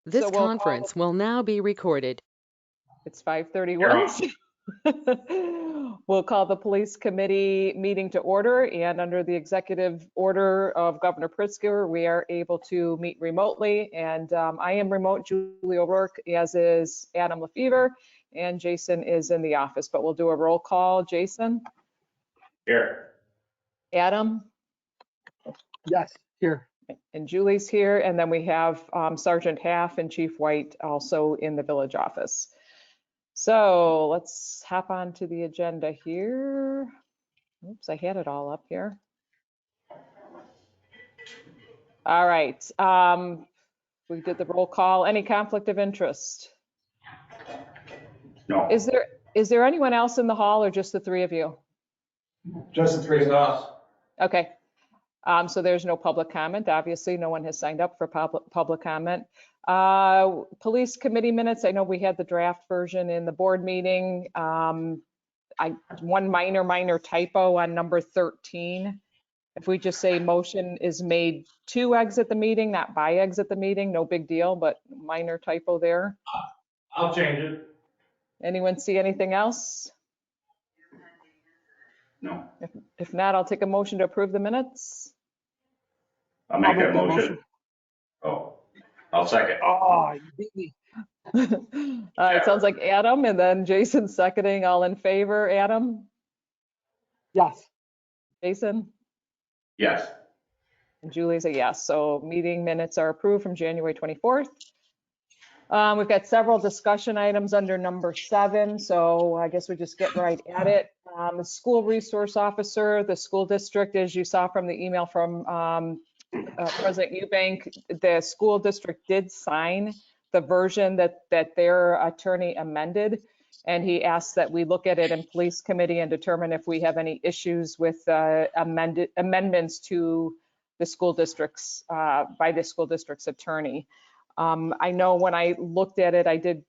This So we'll conference will now be recorded. It's 5:31. We'll call the police committee meeting to order, and under the executive order of Governor Pritzker, we are able to meet remotely. And I am remote, Julie O'Rourke, as is Adam Lefevre, and Jason is in the office, but we'll do a roll call. Jason? Here. Adam? Yes, here. And Julie's here, and then we have Sergeant Half and Chief White also in the village office. So let's hop on to the agenda here. Oops, I had it all up here. All right, we did the roll call. Any conflict of interest? No. Is there anyone else in the hall or just the three of you? Just the three of us. Okay. So there's no public comment. Obviously, no one has signed up for public comment. Police committee minutes. I know we had the draft version in the board meeting. One minor typo on number 13. If we just say motion is made to exit the meeting, not by exit the meeting, no big deal, but minor typo there. I'll change it. Anyone see anything else? No. If not, I'll take a motion to approve the minutes. I'll make that motion. Oh, I'll second. Oh, you beat me. All right, sounds like Adam, and then Jason seconding. All in favor, Adam? Yes. Jason? Yes. And Julie's a yes. So meeting minutes are approved from January 24th. We've got several discussion items under number 7, so I guess we just get right at it. The school resource officer, the school district, as you saw from the email from President Eubank, the school district did sign the version that their attorney amended, and he asked that we look at it in police committee and determine if we have any issues with amendments to the school district's by the school district's attorney. I know when I looked at it, I did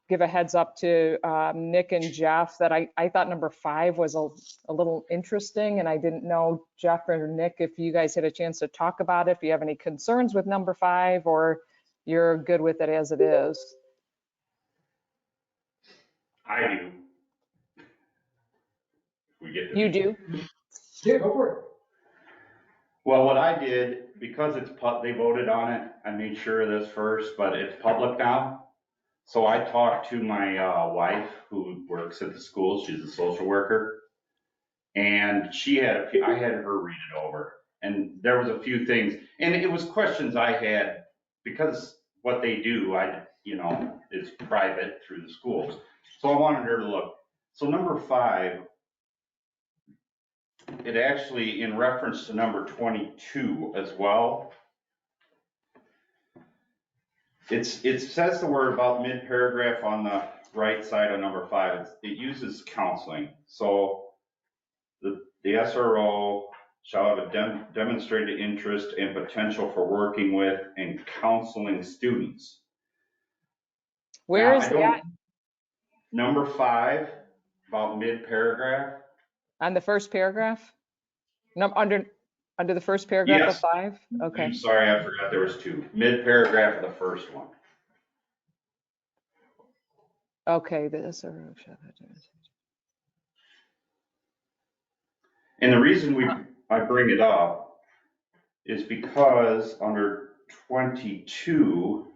give a heads up to Nick and Jeff that I thought number 5 was a little interesting, and I didn't know, Jeff or Nick, if you guys had a chance to talk about it, if you have any concerns with number 5, or you're good with it as it is. I do. We get to You do? Yeah, go for it. Well, what I did, because they voted on it, I made sure of this first, but it's public now. So I talked to my wife who works at the school. She's a social worker. And I had her read it over. And there was a few things, and it was questions I had because what they do, is private through the schools. So I wanted her to look. So number 5, it actually, in reference to number 22 as well, it says the word about mid-paragraph on the right side of number 5. It uses counseling. So the SRO shall have a demonstrated interest and potential for working with and counseling students. Where is that? Number 5, about mid-paragraph. On the first paragraph? No, under the first paragraph Yes. of 5? Okay. I'm sorry, I forgot there was 2. Mid-paragraph of the first one. Okay, the SRO shall have. And the reason I bring it up is because under 22,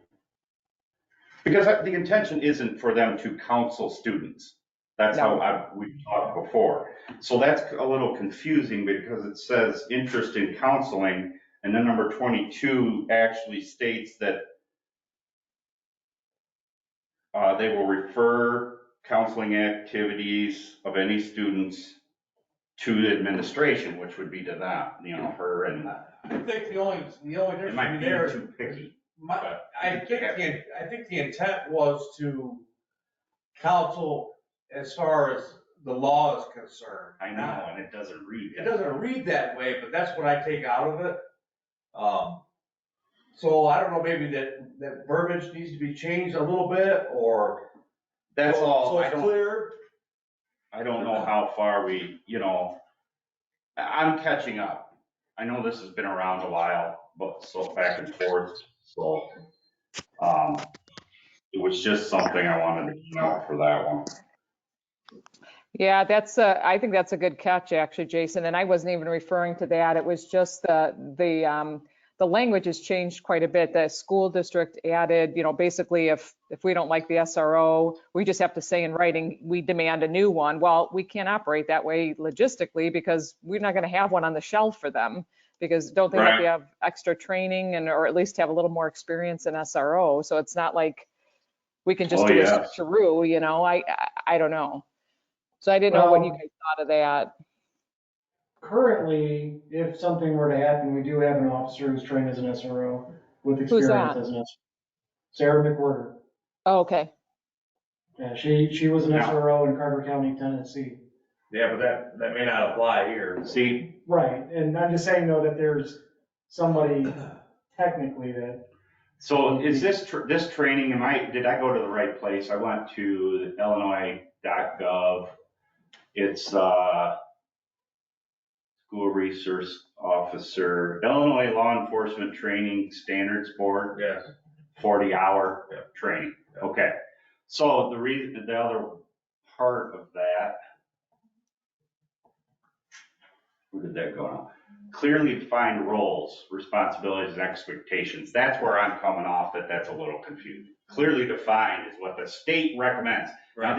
because the intention isn't for them to counsel students. That's No. how we've talked before. So that's a little confusing because it says interest in counseling, and then number 22 actually states that they will refer counseling activities of any students to the administration, which would be to them, her and that. I think the only It might difference be there, too picky. I think the intent was to counsel as far as the law is concerned. I know, and it doesn't read It that. doesn't read that way, but that's what I take out of it. So I don't know, maybe that verbiage needs to be changed a little bit, or. That's all. So it's clear. I don't know how far I'm catching up. I know this has been around a while, but so back and forth. So It was just something I wanted to know for that one. Yeah, I think that's a good catch, actually, Jason. And I wasn't even referring to that. It was just the language has changed quite a bit. The school district added, basically if we don't like the SRO, we just have to say in writing, we demand a new one. Well, we can't operate that way logistically because we're not going to have one on the shelf for them. Because don't they have to have extra training or at least have a little more experience in SRO? So it's not like we can just do a switcheroo, I don't know. So I didn't know what you guys thought of that. Currently, if something were to happen, we do have an officer who's trained as an SRO with Who's experience that? as an SRO. Sarah McWhorter. Oh, okay. Yeah, she was an Yeah. SRO in Carter County, Tennessee. Yeah, but that may not apply here. See, Right, and I'm just saying though that there's somebody technically that, so is this training, did I go to the right place? I went to illinois.gov. It's, School Resource Officer, Illinois Law Enforcement Training Standards Board. Yes. 40-hour Yeah. training. Okay. So the other part of that, where did that go now? Clearly defined roles, responsibilities, and expectations. That's where I'm coming off that's a little confusing. Clearly defined is what the state recommends. Now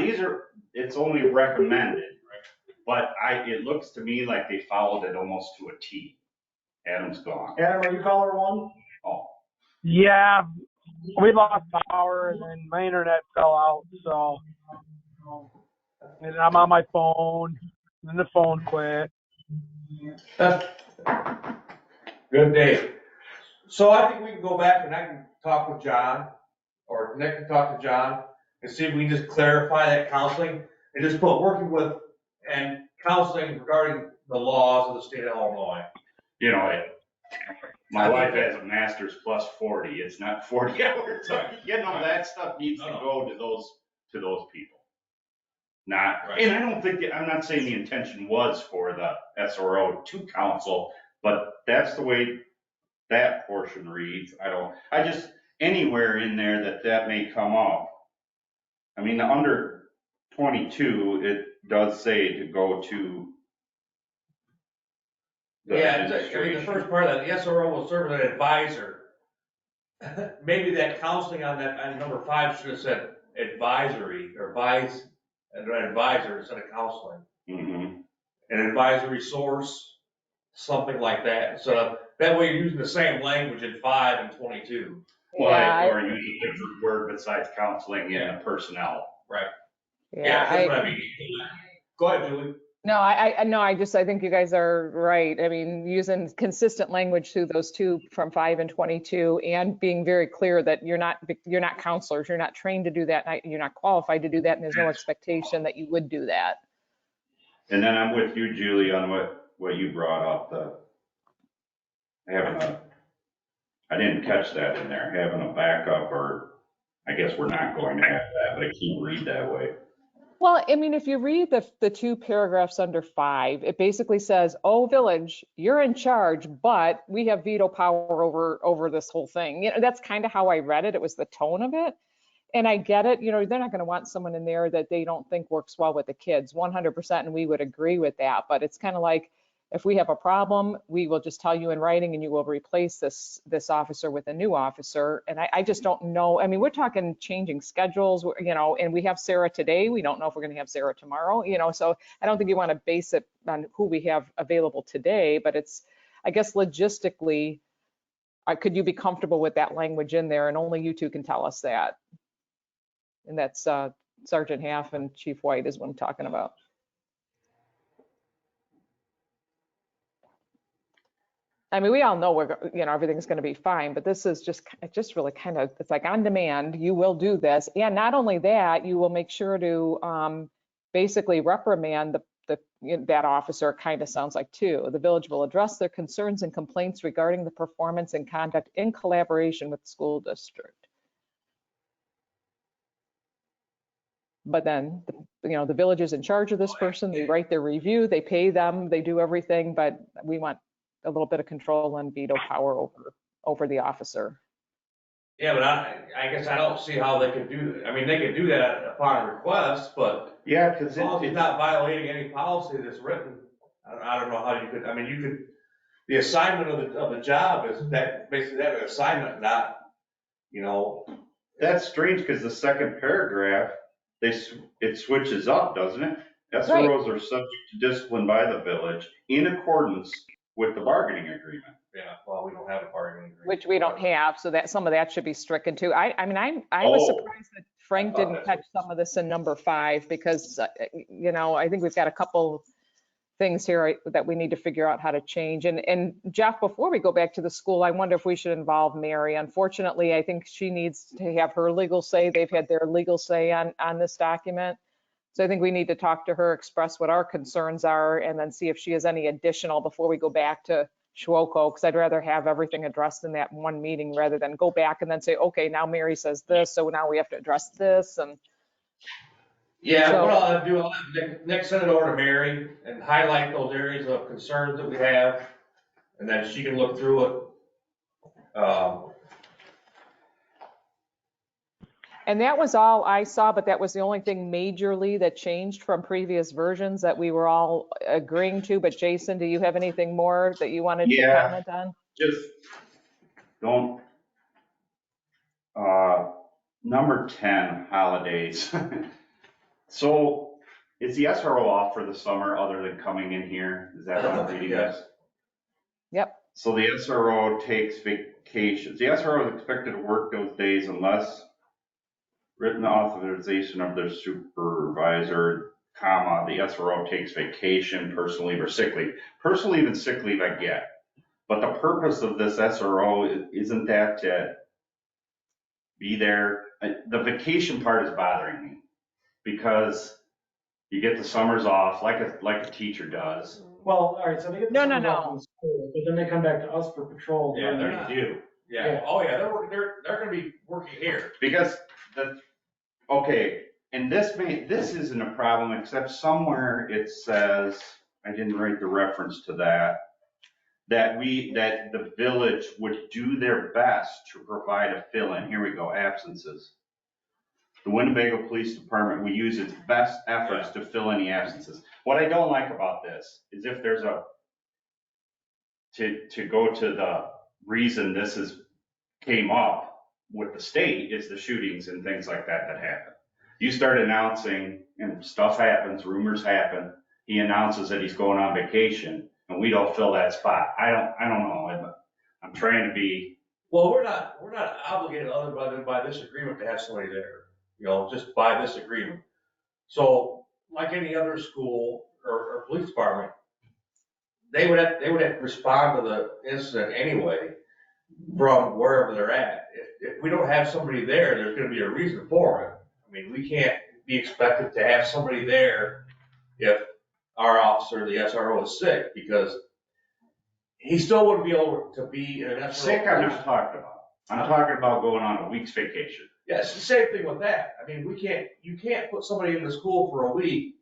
it's only recommended, but it looks to me like they followed it almost to a T. Adam's gone. Adam, are you caller one? Oh, Yeah, we lost power and then my internet fell out, so and I'm on my phone and the phone quit. Good day. So I think we can go back and I can talk with John, or Nick can talk to John, and see if we can just clarify that counseling, and just put working with and counseling regarding the laws of the state of Illinois. My wife has a master's plus 40. It's not 40 hours. So, that stuff needs to go to those people. And I don't think, I'm not saying the intention was for the SRO to counsel, but that's the way that portion reads. Anywhere in there that may come up. I mean, under 22, it does say to go to the first part of that, the SRO will serve as an advisor. Maybe that counseling on number 5 should have said advisory or advisor instead of counseling. Mm-hmm. An advisory source, something like that. So that way you're using the same language in 5 and 22. Or use a different word besides counseling in personnel. Right. Yeah, that's what I mean. Go ahead, Julie. No, I think you guys are right. I mean, using consistent language through those two from 5 and 22 and being very clear that you're not counselors, you're not trained to do that, you're not qualified to do that, and there's no expectation that you would do that. And then I'm with you, Julie, on what you brought up, I didn't catch that in there, having a backup, or I guess we're not going to have that, but I can't read that way. Well, I mean, if you read the 2 paragraphs under 5, it basically says, "Oh, village, you're in charge, but we have veto power over this whole thing." That's kind of how I read it. It was the tone of it. And I get it, they're not going to want someone in there that they don't think works well with the kids, 100%, and we would agree with that. But it's kind of like, if we have a problem, we will just tell you in writing and you will replace this officer with a new officer. And I just don't know. I mean, we're talking changing schedules, and we have Sarah today. We don't know if we're going to have Sarah tomorrow, so I don't think you want to base it on who we have available today, but it's, I guess, logistically, could you be comfortable with that language in there? And only you two can tell us that. And that's Sergeant Half and Chief White is what I'm talking about. I mean, we all know everything's going to be fine, but this is just really kind of, it's like on demand. You will do this, and not only that, you will make sure to basically reprimand that officer. Kind of sounds like too. The village will address their concerns and complaints regarding the performance and conduct in collaboration with the school district. But then, the village is in charge of this person. They write their review, they pay them, they do everything, but we want a little bit of control and veto power over the officer. Yeah, but I guess I don't see how they could do that. I mean, they could do that upon request, but Yeah, cause as long as he's it's, not violating any policy that's written, I don't know how you could, I mean, you could, the assignment of the job is that, basically that an assignment, not, you know, that's strange, cause the second paragraph, it switches up, doesn't it? SROs are subject to discipline by the village in accordance with the bargaining agreement. yeah, well, we don't have a bargaining agreement. Which we don't have, so that some of that should be stricken too. I mean, I was Oh. surprised that Frank I thought didn't that's catch what- some of this in number 5 because, I think we've got a couple things here that we need to figure out how to change. And Jeff, before we go back to the school, I wonder if we should involve Mary. Unfortunately, I think she needs to have her legal say. They've had their legal say on this document. So I think we need to talk to her, express what our concerns are, and then see if she has any additional before we go back to Schwoko, because I'd rather have everything addressed in that one meeting rather than go back and then say, okay, now Mary says this, so now we have to address this. And Yeah, So- what I'll do, I'll have Nick send it over to Mary and highlight those areas of concerns that we have, and then she can look through it. And that was all I saw, but that was the only thing majorly that changed from previous versions that we were all agreeing to. But Jason, do you have anything more that you wanted to Yeah. comment on? Just don't, number 10, holidays. So is the SRO off for the summer other than coming in here? Is that what I'm reading? Yes. Yep. So the SRO takes vacations. The SRO is expected to work those days unless written authorization of their supervisor, comma, the SRO takes vacation, personal leave, or sick leave. Personal leave and sick leave I get. But the purpose of this SRO isn't that to be there. The vacation part is bothering me because you get the summers off like a teacher does. Well, all right, so they get the No, summers no, off no. in school, but then they come back to us for patrol. Yeah, during they're the not. You do. Yeah, oh yeah, they're gonna be working here. Because okay, and this isn't a problem, except somewhere it says, I didn't write the reference to that the village would do their best to provide a fill-in. Here we go, absences. The Winnebago Police Department will use its best efforts to fill any absences. What I don't like about this is if there's to go to the reason this came up with the state is the shootings and things like that happen. You start announcing, and stuff happens, rumors happen. He announces that he's going on vacation, and we don't fill that spot. I don't know. I'm trying to be. Well, we're not obligated other than by this agreement to have somebody there, just by this agreement. So like any other school or police department, they would have to respond to the incident anyway from wherever they're at. If we don't have somebody there, there's gonna be a reason for it. I mean, we can't be expected to have somebody there if our officer, the SRO, is sick, because he still wouldn't be able to be in an SRO. Sick, I'm not talking about. I'm talking about going on a week's vacation. Yeah, it's the same thing with that. I mean, you can't put somebody in the school for a week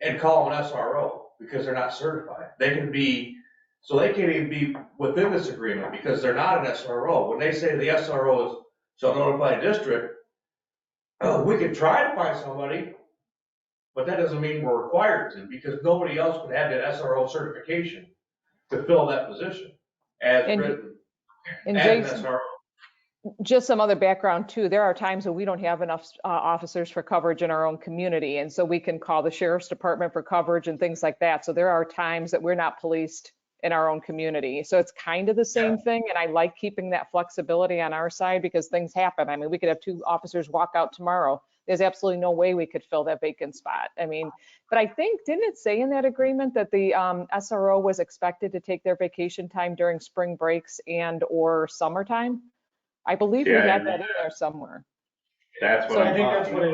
and call them an SRO because they're not certified. They can't even be within this agreement because they're not an SRO. When they say the SRO shall notify district, we could try to find somebody, but that doesn't mean we're required to, because nobody else would have that SRO certification to fill that position as And- written. And as an Jason, SRO. just some other background too. There are times when we don't have enough officers for coverage in our own community. And so we can call the sheriff's department for coverage and things like that. So there are times that we're not policed in our own community. So it's kind of the same thing. And I like keeping that flexibility on our side because things happen. I mean, we could have 2 officers walk out tomorrow. There's absolutely no way we could fill that vacant spot. I mean, but I think, didn't it say in that agreement that the SRO was expected to take their vacation time during spring breaks and or summertime? I believe we Yeah, had that in there somewhere. That's what So I I'm think that's talking what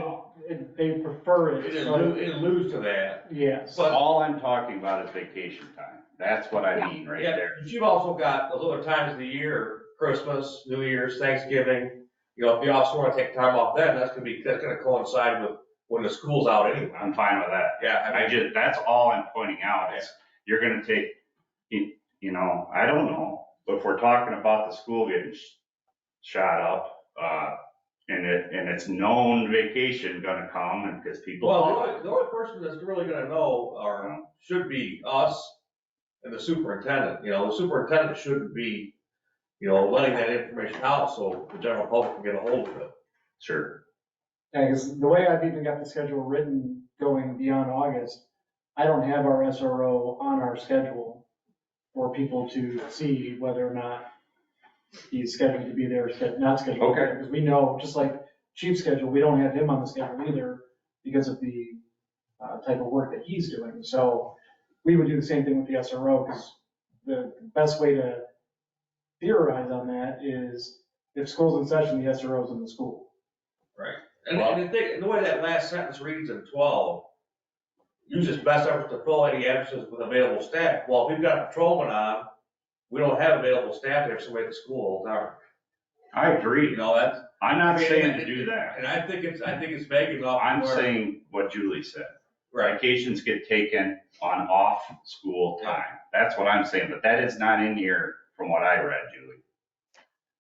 about. they prefer It it. So, alludes to that. yes. But- All I'm talking about is vacation time. That's what I mean right Yeah, there. but you've also got those other times of the year, Christmas, New Year's, Thanksgiving. If the officer want to take time off then, that's gonna coincide with when the school's out anyway. I'm fine with that. Yeah, I mean, That's all I'm pointing out is you're gonna take, I don't know, but if we're talking about the school getting shot up, and it's known vacation gonna come and because people. Well, the only person that's really gonna know should be us and the superintendent. You know, the superintendent shouldn't be, letting that information out so the general public can get a hold of it. Sure. Yeah, because the way I've even got the schedule written going beyond August, I don't have our SRO on our schedule for people to see whether or not he's scheduled to be there or not scheduled. Okay. Because we know, just like Chief's schedule, we don't have him on the schedule either because of the type of work that he's doing. So we would do the same thing with the SRO, because the best way to theorize on that is if school's in session, the SRO's in the school. Right. And the way that last sentence reads in 12, use its best efforts to fill any absences with available staff. Well, if we've got a patrolman on, we don't have available staff to have somebody at the school all the time. I agree. That's. I'm not saying to do that. And I think it's vague enough. I'm saying what Julie said. Right. Vacations get taken on off school time. That's what I'm saying, but that is not in here from what I read, Julie.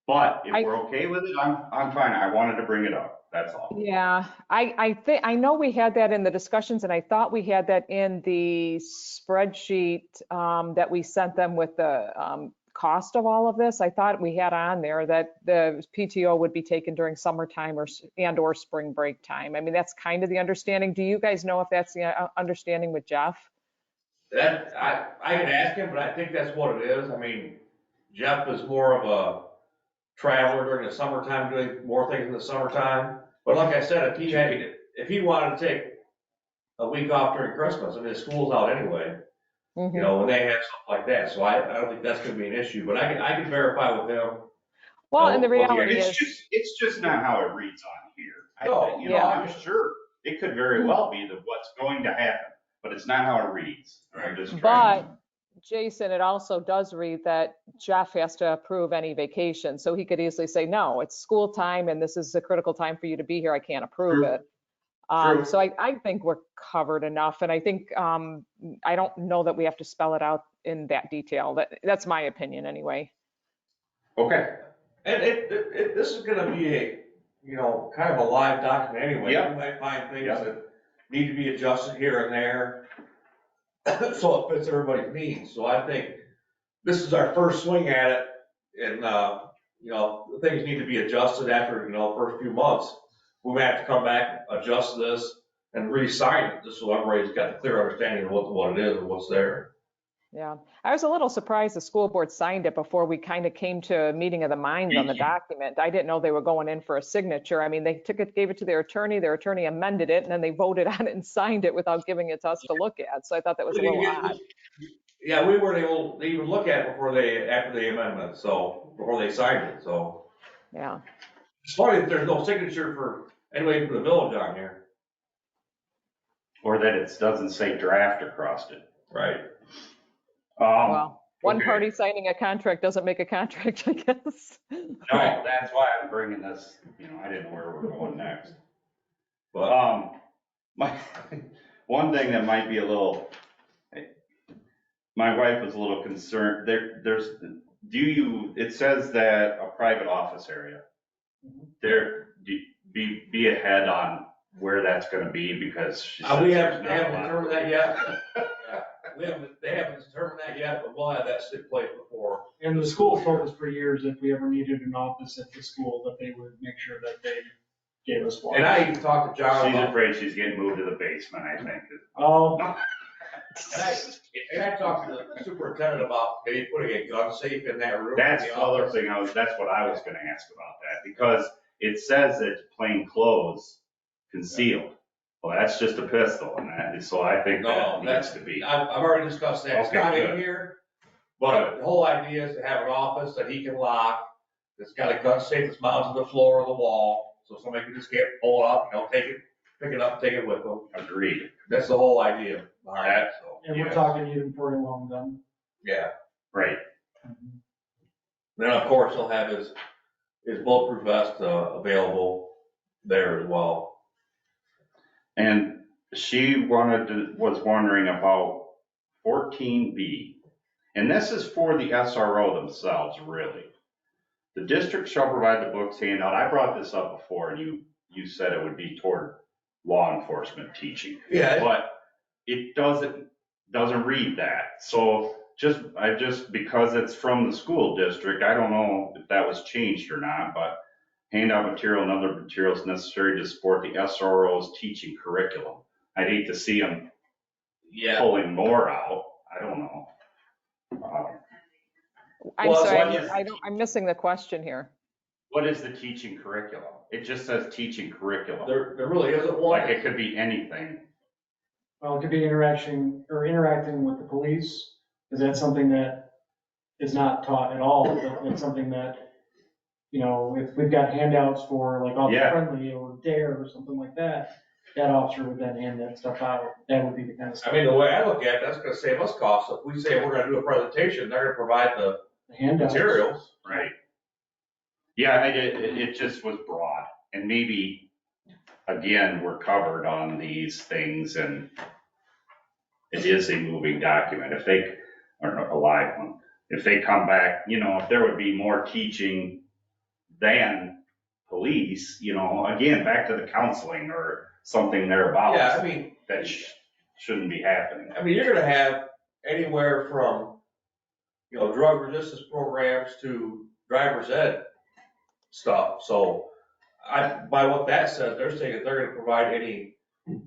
But if we're okay with it, I'm fine. I wanted to bring it up. That's all. Yeah, I know we had that in the discussions, and I thought we had that in the spreadsheet that we sent them with the cost of all of this. I thought we had on there that the PTO would be taken during summertime or spring break time. I mean, that's kind of the understanding. Do you guys know if that's the understanding with Jeff? That, I can ask him, but I think that's what it is. I mean, Jeff is more of a traveler during the summertime, doing more things in the summertime. But like I said, if he wanted to take a week off during Christmas, and his school's out anyway, when they have something like that. So I don't think that's gonna be an issue, but I can verify with him. Well, and the reality is, It's just not how it reads on here. No, I'm sure it could very well be that what's going to happen, but it's not how it reads. I'm just trying. but Jason, it also does read that Jeff has to approve any vacation. So he could easily say, no, it's school time and this is a critical time for you to be here. I can't approve it. True. So I think we're covered enough. And I think, I don't know that we have to spell it out in that detail. That's my opinion anyway. Okay. And this is gonna be a, kind of a live document anyway. Yep. You might find things Yep. that need to be adjusted here and there, so it fits everybody's needs. So I think this is our first swing at it, and, things need to be adjusted after, the first few months. We may have to come back, adjust this, and re-sign it, just so everybody's got a clear understanding of what it is and what's there. Yeah, I was a little surprised the school board signed it before we kind of came to a meeting of the minds on the document. I didn't know they were going in for a signature. I mean, they gave it to their attorney amended it, and then they voted on it and signed it without giving it to us to look at. So I thought that was a little odd. Yeah, we weren't able to even look at it after the amendment, so, before they signed it, so. Yeah. It's funny that there's no signature for anybody from the village on here. Or that it doesn't say draft across it. Right. Well, one okay. party signing a contract doesn't make a contract, I guess. No, that's why I'm bringing this, I didn't know where we're going next. But, One thing that might be my wife was a little concerned, it says that a private office area. Be ahead on where that's gonna be, because she says we there's haven't not a lot. determined that yet. They haven't determined that yet, but we'll have that stipulated before. And the school told us for years if we ever needed an office at the school, that they would make sure that they gave us one. And I even talked to John She's about, afraid she's getting moved to the basement, I think. Oh, and I talked to the superintendent about maybe putting a gun safe in that room. That's in the the other office. thing that's what I was gonna ask about that, because it says that plain clothes concealed. Well, that's just a pistol, and so I think that needs to be. I've already discussed that. It's Okay, not in good. here, but the whole idea is to have an office that he can lock. It's got a gun safe that's mounted to the floor or the wall, so somebody can just pull it up, pick it up, take it with them. Agreed. That's the whole idea behind it, so. and we're talking even for a long gun. Yeah. Right. Then, of course, he'll have his bulletproof vest available there as well. And she was wondering about 14B. And this is for the SRO themselves, really. The district shall provide the books handout. I brought this up before and you said it would be toward law enforcement teaching. Yeah. But it doesn't read that. So because it's from the school district, I don't know if that was changed or not, but handout material and other materials necessary to support the SRO's teaching curriculum. I'd hate to see them pulling more out. I don't know. I'm Well, sorry, what is- I'm missing the question here. What is the teaching curriculum? It just says teaching curriculum. There really isn't one. Like it could be anything. Well, it could be interacting with the police. Is that something that is not taught at all? It's something that, if we've got handouts for like Officer Yeah. Friendly or DARE or something like that, that officer would then hand that stuff out. That would be the kind of I stuff. mean, the way I look at it, that's gonna save us costs. If we say we're gonna do a presentation, they're gonna provide the The handouts. materials. Right. Yeah, it just was broad, and maybe, again, we're covered on these things, and it is a moving document, or a live one. If they come back, if there would be more teaching than police, again, back to the counseling or something Yeah, thereabouts, I mean, that shouldn't be happening. you're gonna have anywhere from, drug resistance programs to driver's ed stuff. So by what that says, they're saying that they're gonna provide any,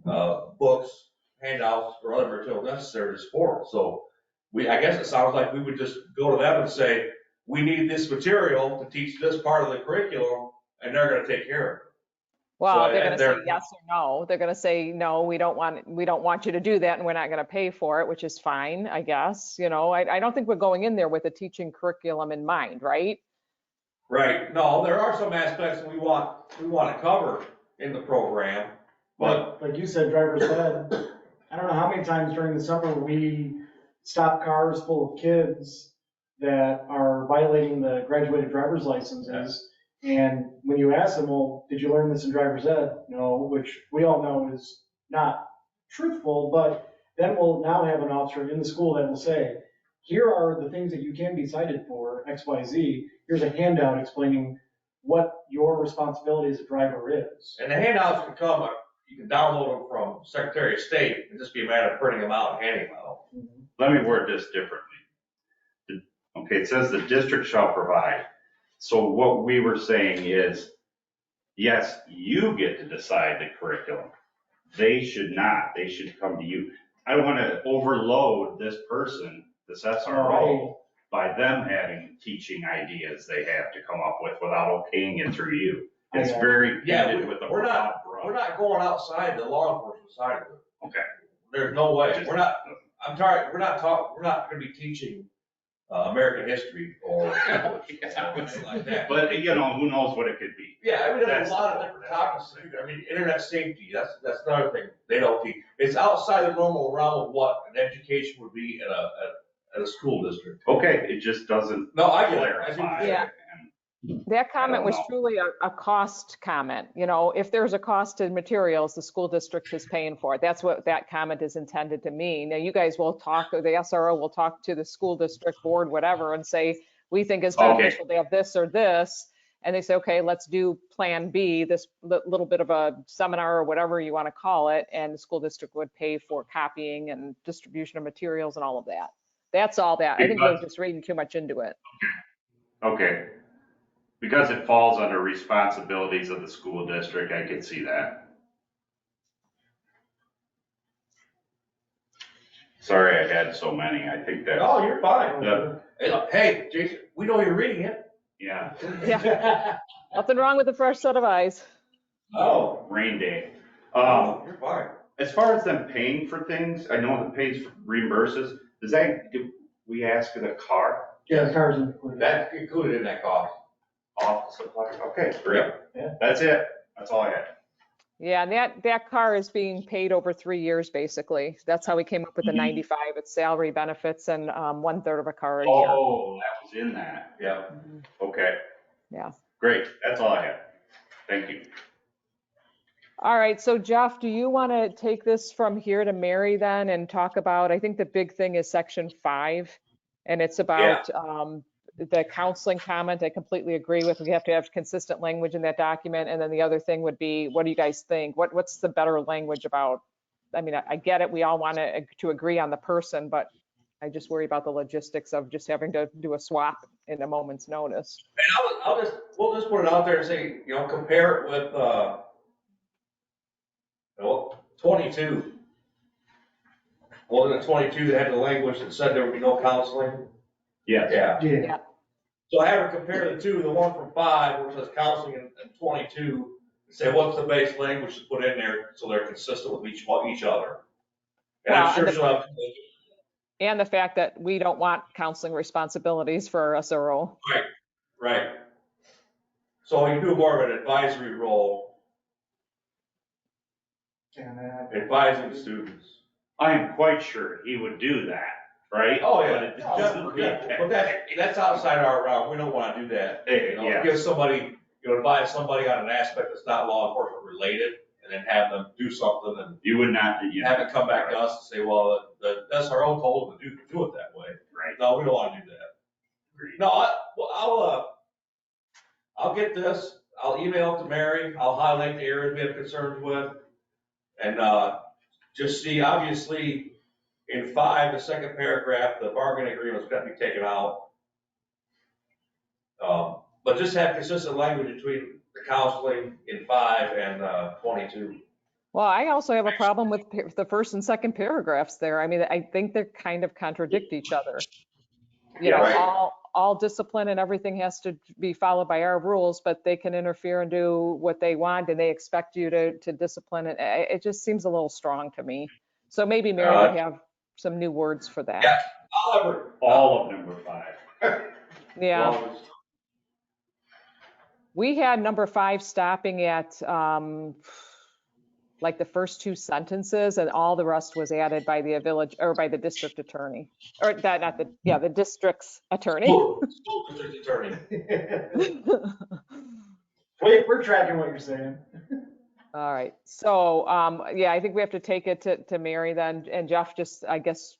books, handouts, or other material necessary to support. So I guess it sounds like we would just go to them and say, we need this material to teach this part of the curriculum, and they're gonna take care of it. Well, So, they're and gonna say they're- yes or no. They're gonna say, no, we don't want you to do that and we're not gonna pay for it, which is fine, I guess. I don't think we're going in there with a teaching curriculum in mind, right? Right, no, there are some aspects that we want to cover in the program, but Like you said, driver's ed, I don't know how many times during the summer we stop cars full of kids that are violating the graduated driver's licenses. And when you ask them, well, did you learn this in driver's ed? No, which we all know is not truthful, but then we'll now have an officer in the school that will say, here are the things that you can be cited for, X, Y, Z. Here's a handout explaining what your responsibility as a driver is. And the handouts can come, you can download them from Secretary of State, and just be a matter of printing them out and handing them out. Let me word this differently. Okay, it says the district shall provide. So what we were saying is, yes, you get to decide the curriculum. They should not. They should come to you. I don't want to overload this person, this SRO, by them having teaching ideas they have to come up with without okaying it through you. It's very painted with a we're broad We're brush. not going outside the law enforcement side of it. Okay. There's no way. We're not gonna be teaching, American history or anything like that. But, who knows what it could be. Yeah, there's That's a lot of the different whole topics. Internet safety, that's another thing they don't teach. It's outside the normal realm of what an education would be at a school district. Okay, it just doesn't No, I get it. I see what clarify. you're saying. That comment don't was know. truly a cost comment. If there's a cost in materials, the school district is paying for it. That's what that comment is intended to mean. Now, you guys will talk, or the SRO will talk to the school district board, whatever, and say, we think it's Okay. beneficial to have this or this. And they say, okay, let's do Plan B, this little bit of a seminar or whatever you want to call it. And the school district would pay for copying and distribution of materials and all of that. That's all that. I think we're just reading too much into it. Okay. Because it falls under responsibilities of the school district, I could see that. Sorry I had so many. I think that's, No, you're fine. Yeah. Hey, Jason, we know you're reading it. yeah, Yeah, nothing wrong with a fresh set of eyes. Oh, rain day. you're fine. As far as them paying for things, I know it pays reimburses. Do we ask for the car? Yeah, the car's included. That's included in that cost. Office supply? Okay, great. Yeah. That's it. That's all I had. Yeah, and that car is being paid over 3 years, basically. That's how we came up with the 95. It's salary, benefits, and 1/3 of a car a year. Oh, that was in that. Yeah. Okay, Yeah. great. That's all I had. Thank you. All right, so Jeff, do you want to take this from here to Mary then and talk about, I think the big thing is section 5, and it's about the counseling comment, I completely agree with. We have to have consistent language in that document. And then the other thing would be, what do you guys think? What's the better language about? I mean, I get it. We all want to agree on the person, but I just worry about the logistics of just having to do a swap in a moment's notice. And we'll just put it out there and say, compare it with, 22. Wasn't it 22 that had the language that said there would be no counseling? Yes. Yeah. Yeah. So I have her compare the two, the one from 5, which says counseling, and 22, and say, what's the base language to put in there so they're consistent with each other? And Well, I'm sure and she'll have. And the fact that we don't want counseling responsibilities for our SRO. Right. So you do more of an advisory role, And advising the students. I am quite sure he would do that, right? Oh, But yeah. it doesn't read that. But that's outside our realm. We don't want to do that. Yeah. Give somebody, advise somebody on an aspect that's not law enforcement related, and then have them do something and You would not, have it come back to us and say, well, the SRO told them to do it that way. Right. No, we don't want to do that. Agreed. No, I'll get this. I'll email it to Mary. I'll highlight the areas we have concerns with. And, just see, obviously, in 5, the second paragraph, the bargaining agreement's got to be taken out. But just have consistent language between the counseling in 5 and 22. Well, I also have a problem with the first and second paragraphs there. I mean, I think they kind of contradict each other. Yeah, right. All discipline and everything has to be followed by our rules, but they can interfere and do what they want, and they expect you to discipline it. It just seems a little strong to me. So maybe Mary would have some new words for that. Yeah. all of number 5. Yeah. We had number 5 stopping at like the first 2 sentences, and all the rest was added by the village or by the district attorney, or that not the the district's attorney. School district attorney. we're tracking what you're saying. All right. So yeah, I think we have to take it to Mary then, and Jeff just, I guess,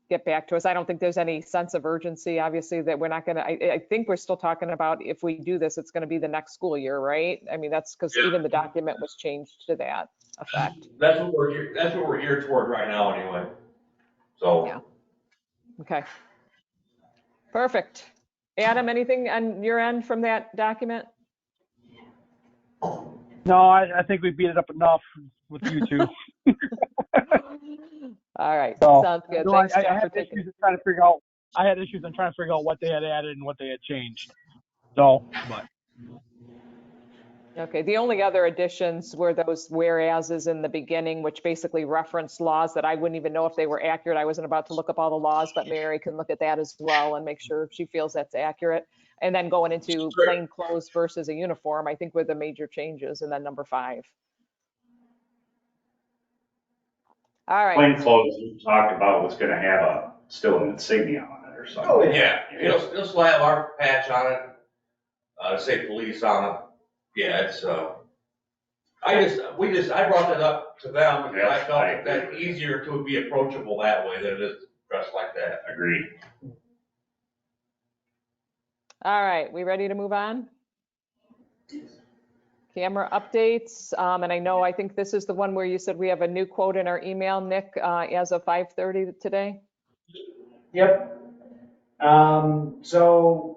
get back to us. I don't think there's any sense of urgency, obviously, that we're not going to, I think we're still talking about if we do this, it's going to be the next school year, right? I mean, that's because even the document was changed to that effect. That's what we're geared toward right now anyway. So. Yeah. Okay. Perfect. Adam, anything on your end from that document? No, I think we beat it up enough with you two. All right. So, Sounds good. no, Thanks, I Jeff, had for taking. issues in trying to figure out. I had issues in trying to figure out what they had added and what they had changed. So, but. Okay, the only other additions were those whereases in the beginning, which basically referenced laws that I wouldn't even know if they were accurate. I wasn't about to look up all the laws, but Mary can look at that as well and make sure she feels that's accurate. And then going into plain clothes versus a uniform, I think were the major changes, and then number 5. All right. Plain clothes, we talked about was going to have still an insignia on it or something. Oh, yeah. It'll still have our patch on it, say police on it. Yeah, it's, I brought that up to them because I felt that easier to be approachable that way than it is dressed like that. Agreed. All right, we ready to move on? Camera updates, and I think this is the one where you said we have a new quote in our email, Nick, as of 5:30 today. Yep. So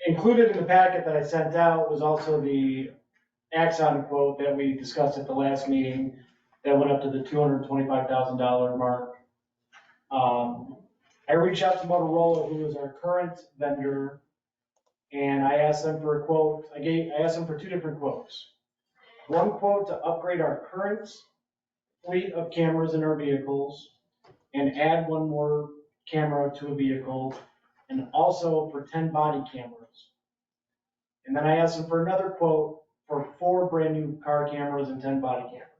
included in the packet that I sent out was also the Axon quote that we discussed at the last meeting that went up to the $225,000 mark. I reached out to Motorola, who is our current vendor, and I asked them for a quote. I asked them for 2 different quotes. One quote to upgrade our current fleet of cameras in our vehicles and add 1 more camera to a vehicle, and also for 10 body cameras. And then I asked them for another quote for 4 brand new car cameras and 10 body cameras.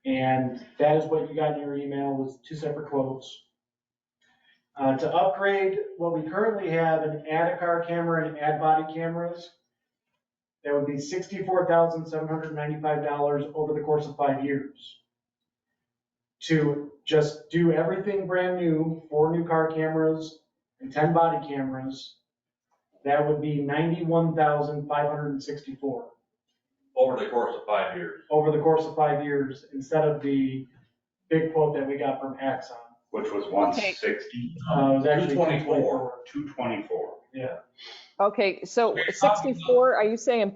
And that is what you got in your email, was 2 separate quotes. To upgrade what we currently have and add a car camera and add body cameras, that would be $64,795 over the course of 5 years. To just do everything brand new, 4 new car cameras and 10 body cameras, that would be $91,564 Over the course of 5 years. over the course of 5 years, instead of the big quote that we got from Axon. Which was 160, It was actually 224. 224. Yeah. Okay, so 64, are you saying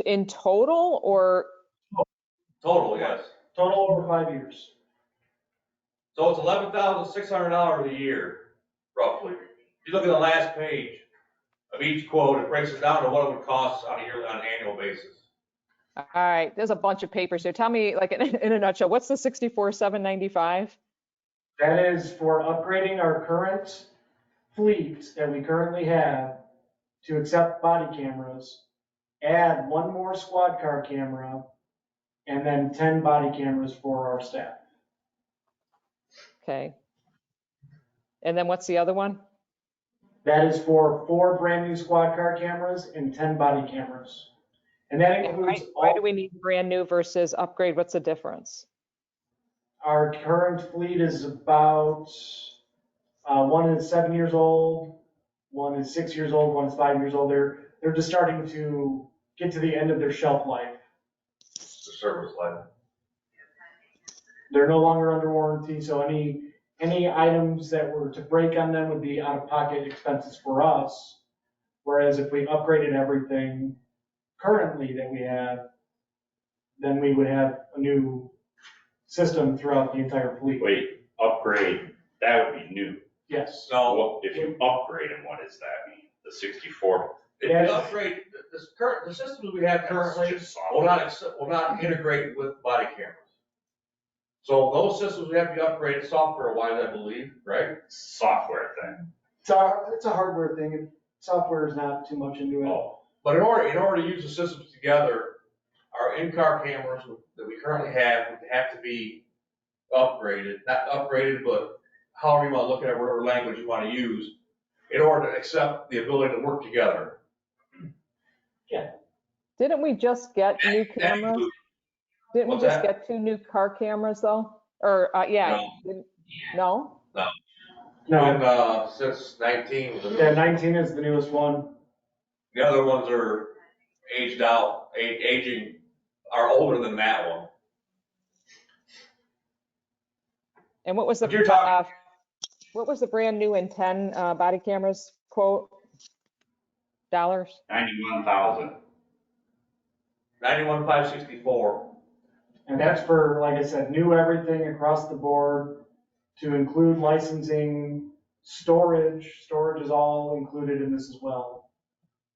in total or? Total, yes. Total over 5 years. So it's $11,600 a year, roughly. If you look at the last page of each quote, it breaks it down to what it would cost on an annual basis. All right, there's a bunch of papers here. Tell me, like, in a nutshell, what's the 64,795? That is for upgrading our current fleet that we currently have to accept body cameras, add one more squad car camera, and then 10 body cameras for our staff. Okay. And then what's the other one? That is for 4 brand new squad car cameras and 10 body cameras. And that And includes why all, do we need brand new versus upgrade? What's the difference? our current fleet is about, one is 7 years old, one is 6 years old, one is 5 years old. They're just starting to get to the end of their shelf life. The service life. They're no longer under warranty, so any items that were to break on them would be out-of-pocket expenses for us. Whereas if we upgraded everything currently that we have, then we would have a new system throughout the entire fleet. Wait, upgrade, that would be new. Yes. So Well, if you upgrade them, what does that mean? The 64? if Yeah. you upgrade, the systems we have currently Just will software. will not integrate with body cameras. So those systems we have to be upgraded software-wise, I believe, right? Software thing. It's a hardware thing. Software is not too much into it. Oh, But in order to use the systems together, our in-car cameras that we currently have would have to be upgraded, not upgraded, but however you want to look at it, whatever language you want to use, in order to accept the ability to work together. Didn't we just get new That cameras? includes- Didn't we What's just that? get 2 new car cameras though? Or, yeah, no? No, Since 19, yeah, 19 is the newest one. the other ones are aged out, aging, are older than that one. And what was the, But you're talking- what was the brand new and 10 body cameras quote? Dollars? 91,000. 91,564. And that's for, like I said, new everything across the board to include licensing, storage. Storage is all included in this as well.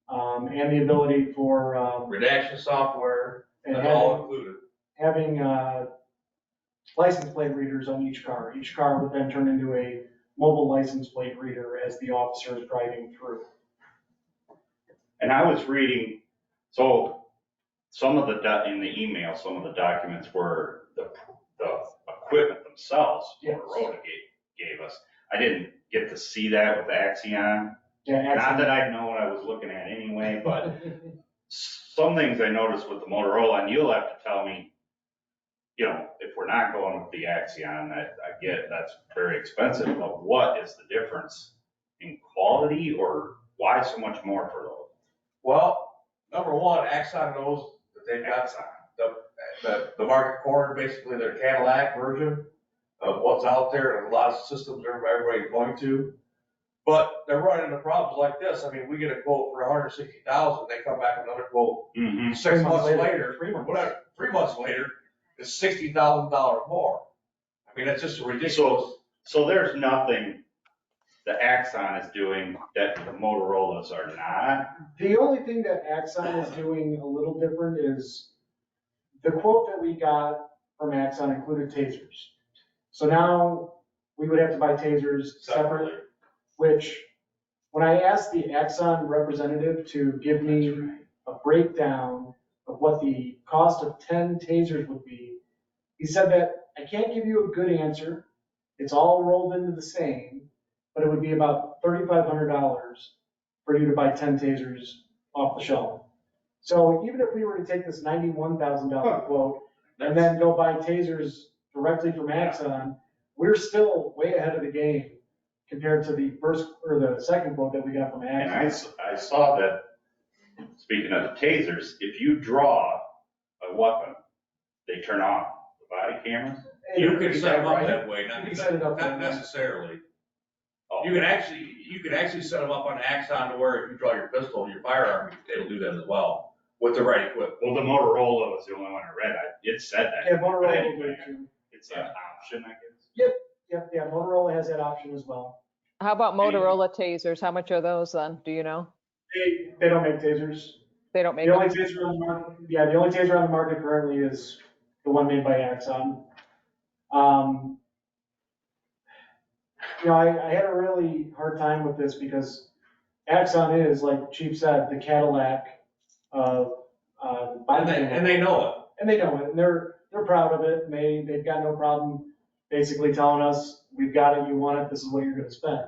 And the ability for, Redaction software, and that's all included. having license plate readers on each car. Each car would then turn into a mobile license plate reader as the officer is driving through. And I was reading, so some of in the email, some of the documents were the equipment themselves Yes. Motorola gave us. I didn't get to see that with Axion. Yeah, Not that I'd know what I was looking at anyway, but some things I noticed with the Motorola, and you'll have to tell me, if we're not going with the Axion, I get that's very expensive, but what is the difference in quality, or why so much more for those? Well, number one, Axon knows that they've got the market corner, basically their Cadillac version of what's out there, and a lot of systems everybody's going to. But they're running into problems like this. I mean, we get a quote for 160,000, they come back with another quote Mm-hmm. 6 months later, 3 months. whatever, 3 months later, it's $60,000 more. I mean, that's just ridiculous. So there's nothing the Axon is doing that the Motorola's are not. The only thing that Axon is doing a little different is the quote that we got from Axon included tasers. So now we would have to buy tasers separately, which when I asked the Axon representative to give me a breakdown of what the cost of 10 tasers would be, he said that I can't give you a good answer. It's all rolled into the same, but it would be about $3,500 for you to buy 10 tasers off the shelf. So even if we were to take this $91,000 quote and then go buy tasers directly from Axon, we're still way ahead of the game compared to the first, or the second quote that we got from And Axon. I saw that, speaking of the tasers, if you draw a weapon, they turn off the body cameras. You can Is set them up right? that way, You can set it up that not way. necessarily. Oh, You can actually set them up on Axon to where if you draw your pistol and your firearm, it'll do that as well, with the right equipment. Well, the Motorola was the only one I read. It said that. Yeah, But Motorola will do anyway, it too. it's an option, I guess. Yep, yeah, Motorola has that option as well. How about Motorola tasers? How much are those then? Do you know? They don't make tasers. They don't make The only them? taser on the market, yeah, the only taser on the market currently is the one made by Axon. You know, I had a really hard time with this because Axon is, like Chief said, the Cadillac of, And they know it. And they know it, and they're proud of it, and they've got no problem basically telling us, we've got it, you want it, this is what you're gonna spend.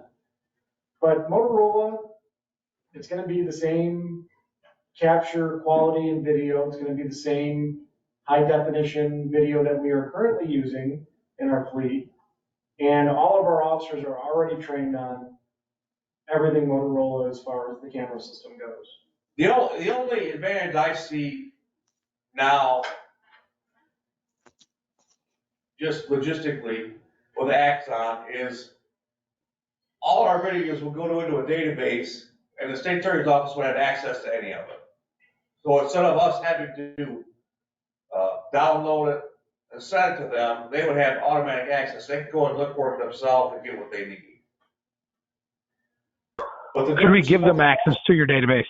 But Motorola, it's gonna be the same capture quality and video, it's gonna be the same high definition video that we are currently using in our fleet. And all of our officers are already trained on everything Motorola as far as the camera system goes. The only advantage I see now, just logistically with Axon, is all our videos will go into a database and the state attorney's office would have access to any of it. So instead of us having to download it and send it to them, they would have automatic access. They can go and look for it themselves and get what they need. But the Could we give them access to your database?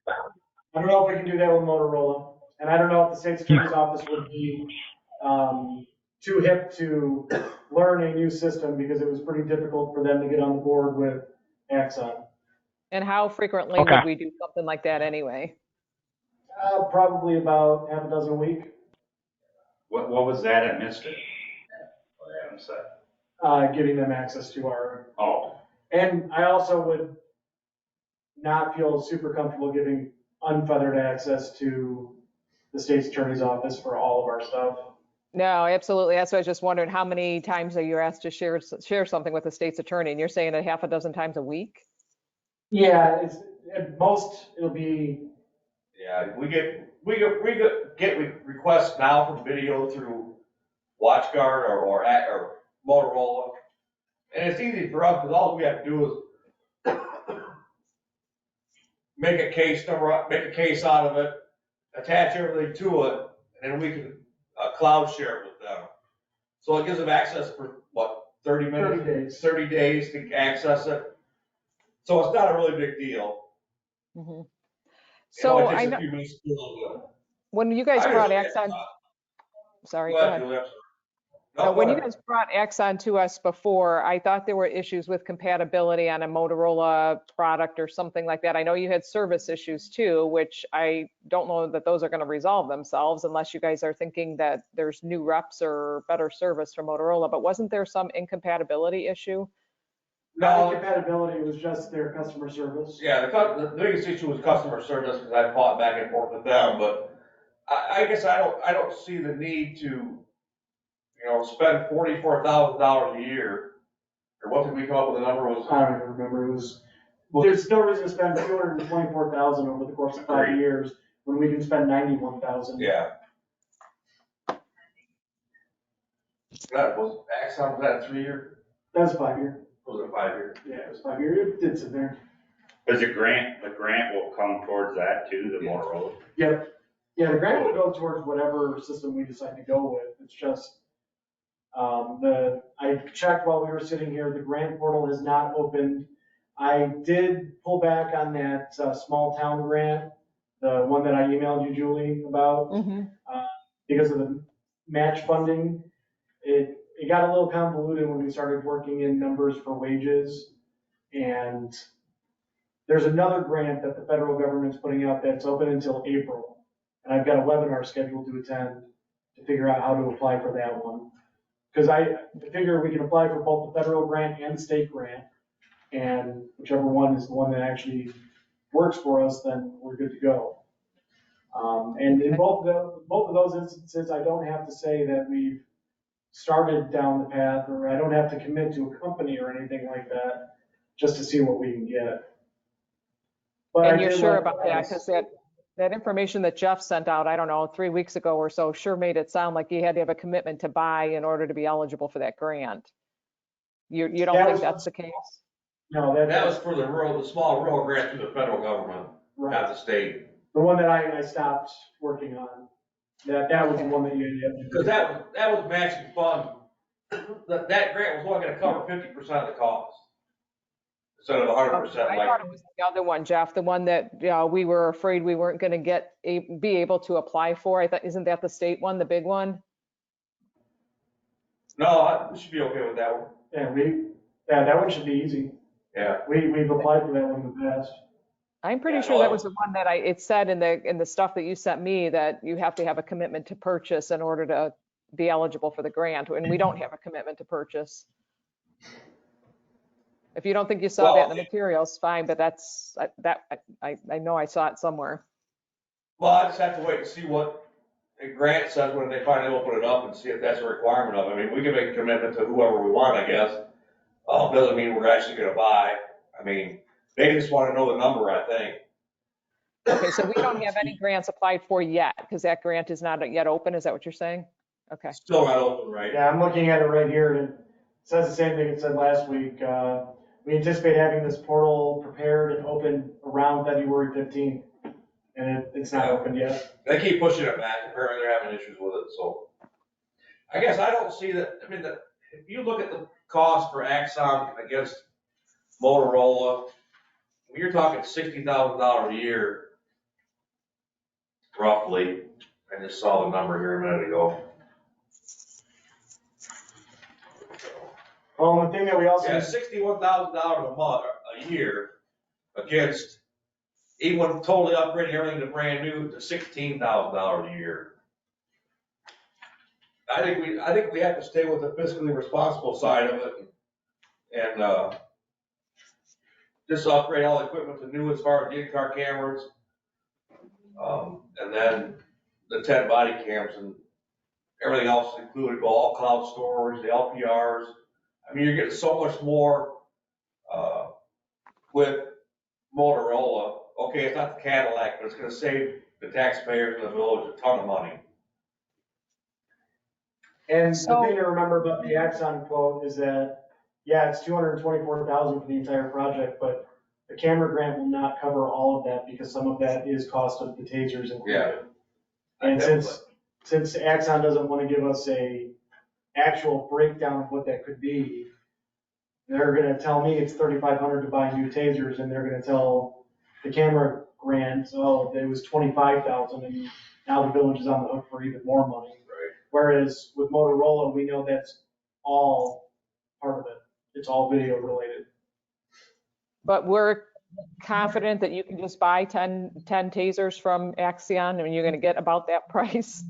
I don't know if we can do that with Motorola, and I don't know if the state's attorney's office would be too hip to learn a new system because it was pretty difficult for them to get on the board with Axon. And how frequently Okay. would we do something like that anyway? Probably about half a dozen a week, What was that? I missed it. What Adam said. giving them access to our, Oh, and I also would not feel super comfortable giving unfettered access to the state's attorney's office for all of our stuff. No, absolutely. That's what I was just wondering. How many times are you asked to share something with the state's attorney? And you're saying a half a dozen times a week? Yeah, it's, at most, it'll be, Yeah, we get requests now for video through WatchGuard or Motorola. And it's easy for us because all we have to do is make a case out of it, attach everything to it, and then we can cloud share it with them. So it gives them access for what, 30 minutes? 30 days. 30 days to access it. So it's not a really big deal. Mhm. It So only I takes know, a few minutes to do it. when you guys brought Axon, sorry, go ahead. Julie, I'm sorry. No, When go you ahead. guys brought Axon to us before, I thought there were issues with compatibility on a Motorola product or something like that. I know you had service issues too, which I don't know that those are going to resolve themselves unless you guys are thinking that there's new reps or better service from Motorola. But wasn't there some incompatibility issue? not incompatibility, it was just their customer service. Yeah, the biggest issue was customer service because I fought back and forth with them, but I guess I don't see the need to, spend $44,000 a year. Or what did we come up with, the number was? I don't even remember, it was, there's no reason to spend 224,000 over the course of 5 Agreed. years when we can spend 91,000. Yeah. That was, Axon, was that a 3-year? That's 5 year. Was it a 5-year? Yeah, it was 5 year, it did sit there. does the grant will come towards that too, the Motorola? Yep. Yeah, the grant will go towards whatever system we decide to go with. It's just, I checked while we were sitting here, the grant portal has not opened. I did pull back on that, small town grant, the one that I emailed you, Julie, about, because of the match funding. It got a little convoluted when we started working in numbers for wages. And there's another grant that the federal government's putting out that's open until April. And I've got a webinar scheduled to attend to figure out how to apply for that one. Because I figure we can apply for both the federal grant and the state grant. And whichever one is the one that actually works for us, then we're good to go. And in both of those instances, I don't have to say that we've started down the path, or I don't have to commit to a company or anything like that, just to see what we can get. But I And you're did sure let about that? Because that information that Jeff sent out, I don't know, 3 weeks ago or so, sure made it sound like you had to have a commitment to buy in order to be eligible for that grant. You don't That think was- that's the case? No, That was for the small rural grant through the federal government, not right. the state. The one that I stopped working on. That was the one that you had to do. Because that was matching fund. That grant was only gonna cover 50% of the cost. Instead of 100% I like. thought it was the other one, Jeff, the one that we were afraid we weren't going to be able to apply for. I thought, isn't that the state one, the big one? No, we should be okay with that one. Yeah, that one should be easy. Yeah. We've applied for that one in the past. I'm pretty Yeah, sure no, that was the one that it said in the stuff that you sent me that you have to have a commitment to purchase in order to be eligible for the grant, and we don't have a commitment to purchase. If you don't think you saw that in the materials, fine, but I know I saw it somewhere. Well, I just have to wait and see what the grant says when they finally open it up and see if that's a requirement of it. I mean, we can make a commitment to whoever we want, I guess. Doesn't mean we're actually gonna buy. I mean, they just wanna know the number, I think. Okay, so we don't have any grants applied for yet because that grant is not yet open. Is that what you're saying? Okay. Still not open, right? Yeah, I'm looking at it right here, and it says the same thing it said last week. We anticipate having this portal prepared and open around February 15th, and it's not open yet. They keep pushing it back. Apparently they're having issues with it, so. I guess I don't see that, I mean, if you look at the cost for Axon against Motorola, you're talking $60,000 a year, roughly. I just saw the number here a minute ago. Well, the thing that we also. Yeah, $61,000 a month, a year, against, even totally upgrading everything to brand new, to $16,000 a year. I think we have to stay with the fiscally responsible side of it, and just upgrade all the equipment to new as far as the in-car cameras, and then the 10 body cams and everything else included, all cloud storage, the LPRs. I mean, you're getting so much more with Motorola. Okay, it's not the Cadillac, but it's gonna save the taxpayers in the village a ton of money. And the So- thing to remember about the Axon quote is that, yeah, it's $224,000 for the entire project, but the camera grant will not cover all of that because some of that is cost of the tasers included. Yeah. And since Axon doesn't want to give us a actual breakdown of what that could be, they're gonna tell me it's $3,500 to buy new tasers, and they're gonna tell the camera grant, oh, it was $25,000, and now the village is on the hook for even more money. Right. Whereas with Motorola, we know that's all part of it. It's all video related. But we're confident that you can just buy 10 tasers from Axion and you're going to get about that price.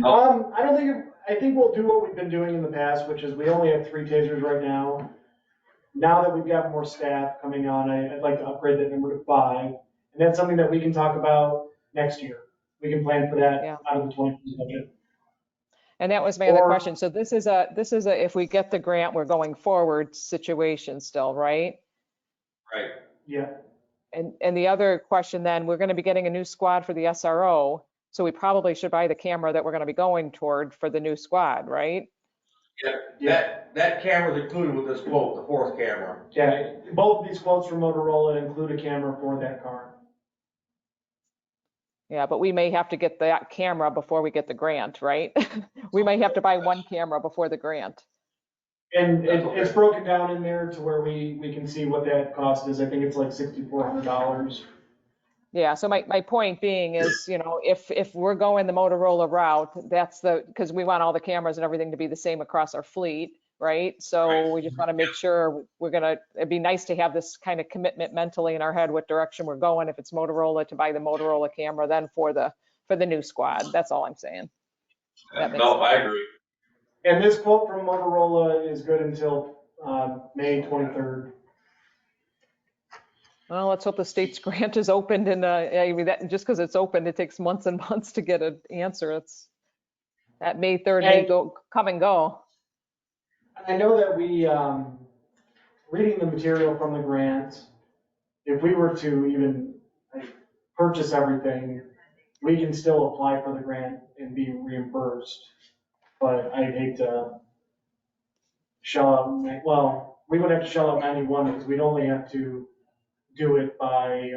I think we'll do what we've been doing in the past, which is we only have 3 tasers right now. Now that we've got more staff coming on, I'd like to upgrade that number to 5. And that's something that we can talk about next year. We can plan for that Yeah. out of the 20% budget. And that was my other Or- question. So this is a, if we get the grant, we're going forward situation still, right? Right. Yeah. And the other question then, we're going to be getting a new squad for the SRO. So we probably should buy the camera that we're going to be going toward for the new squad, right? Yeah, that camera's included with this quote, the 4th camera. Yeah, both of these quotes from Motorola include a camera for that car. Yeah, but we may have to get that camera before we get the grant, right? We may have to buy one camera before the grant. And That's okay. it's broken down in there to where we can see what that cost is. I think it's like $6,400. Yeah, so my point being is, if we're going the Motorola route, that's because we want all the cameras and everything to be the same across our fleet, right? So Right. we just want to make sure it'd be nice to have this kind of commitment mentally in our head, what direction we're going. If it's Motorola, to buy the Motorola camera, then for the new squad. That's all I'm saying. That makes No, I agree. And this quote from Motorola is good until May 23rd. Well, let's hope the state's grant is opened and, I mean, that, just because it's opened, it takes months and months to get an answer. That May 3rd may And- go, come and go. I know that we, reading the material from the grant, if we were to even like, purchase everything, we can still apply for the grant and be reimbursed. But I'd hate to shell out, well, we would have to shell out 91 because we'd only have to do it by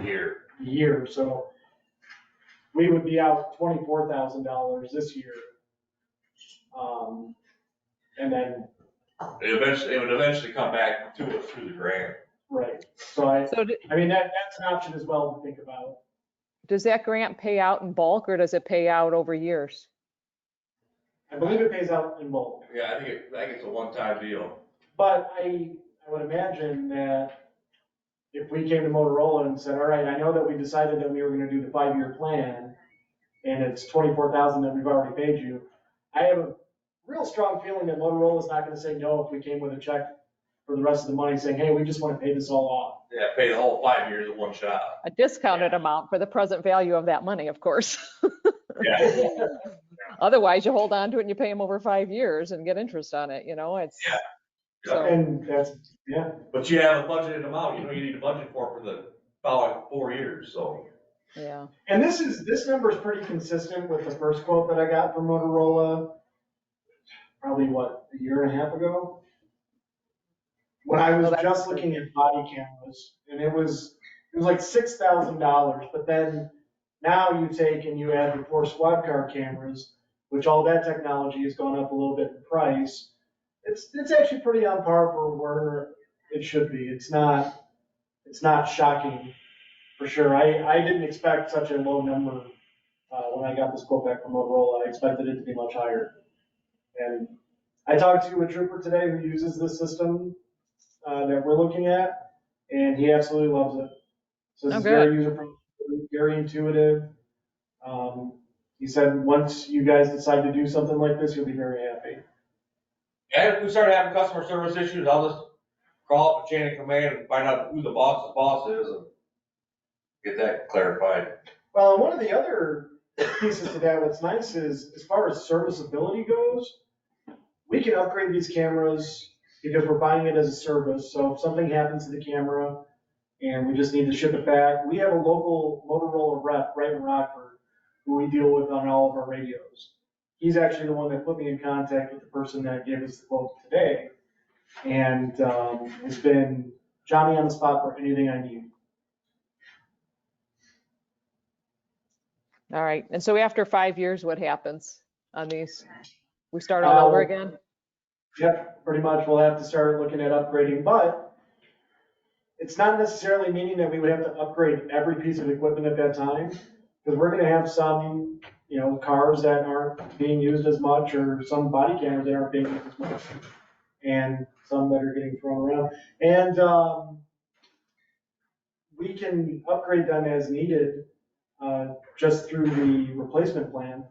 Here. year. So we would be out $24,000 this year. And then, It would eventually come back to us through the grant. right, so I So mean, that's an option as well to think about. does that grant pay out in bulk or does it pay out over years? I believe it pays out in bulk, Yeah, I think it's a one-time deal. but I would imagine that if we came to Motorola and said, all right, I know that we decided that we were gonna do the 5-year plan, and it's 24,000 that we've already paid you, I have a real strong feeling that Motorola's not gonna say no if we came with a check for the rest of the money saying, hey, we just wanna pay this all off. Yeah, pay the whole 5 years at one shot. A discounted amount for the present value of that money, of course. Yeah. Otherwise, you hold on to it and you pay them over 5 years and get interest on it, it's. Yeah. So, And that's, yeah, But you have a budgeted amount, you need to budget for the following 4 years, so. yeah. and this number is pretty consistent with the first quote that I got from Motorola, probably what, a year and a half ago? When I was Well, that's just good. looking at body cameras, and it was like $6,000, but then now you take and you add the 4 squad car cameras, which all that technology has gone up a little bit in price. It's actually pretty on par for where it should be. It's not shocking for sure. I didn't expect such a low number when I got this quote back from Motorola. I expected it to be much higher. And I talked to a trooper today who uses this system that we're looking at, and he absolutely loves it. So Oh, it's good. very user-friendly, very intuitive. He said once you guys decide to do something like this, you'll be very happy. And if we start having customer service issues, I'll just call up the chain of command and find out who the boss is and get that clarified. Well, one of the other pieces to that, what's nice is, as far as serviceability goes, we can upgrade these cameras because we're buying it as a service. So if something happens to the camera and we just need to ship it back, we have a local Motorola rep right in Rockford who we deal with on all of our radios. He's actually the one that put me in contact with the person that gave us the quote today, and has been Johnny on the spot for anything I need. All right. And so after 5 years, what happens on these? We start all over again? Yep, pretty much. We'll have to start looking at upgrading, but it's not necessarily meaning that we would have to upgrade every piece of equipment at that time, because we're gonna have some, cars that aren't being used as much, or some body cameras that aren't being used as much, and some that are getting thrown around. And we can upgrade them as needed, just through the replacement plan.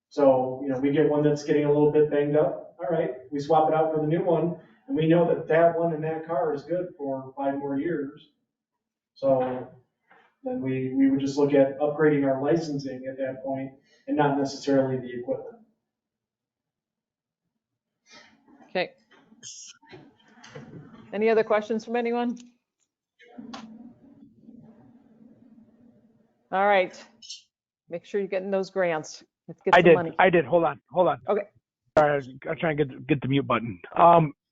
So, we get one that's getting a little bit banged up, all right, we swap it out for the new one, and we know that that one in that car is good for 5 more years. So then we would just look at upgrading our licensing at that point and not necessarily the equipment. Okay. Any other questions from anyone? All right. Make sure you're getting those grants. Let's get some money. I did. Hold on. Okay. Sorry, I was trying to get the mute button.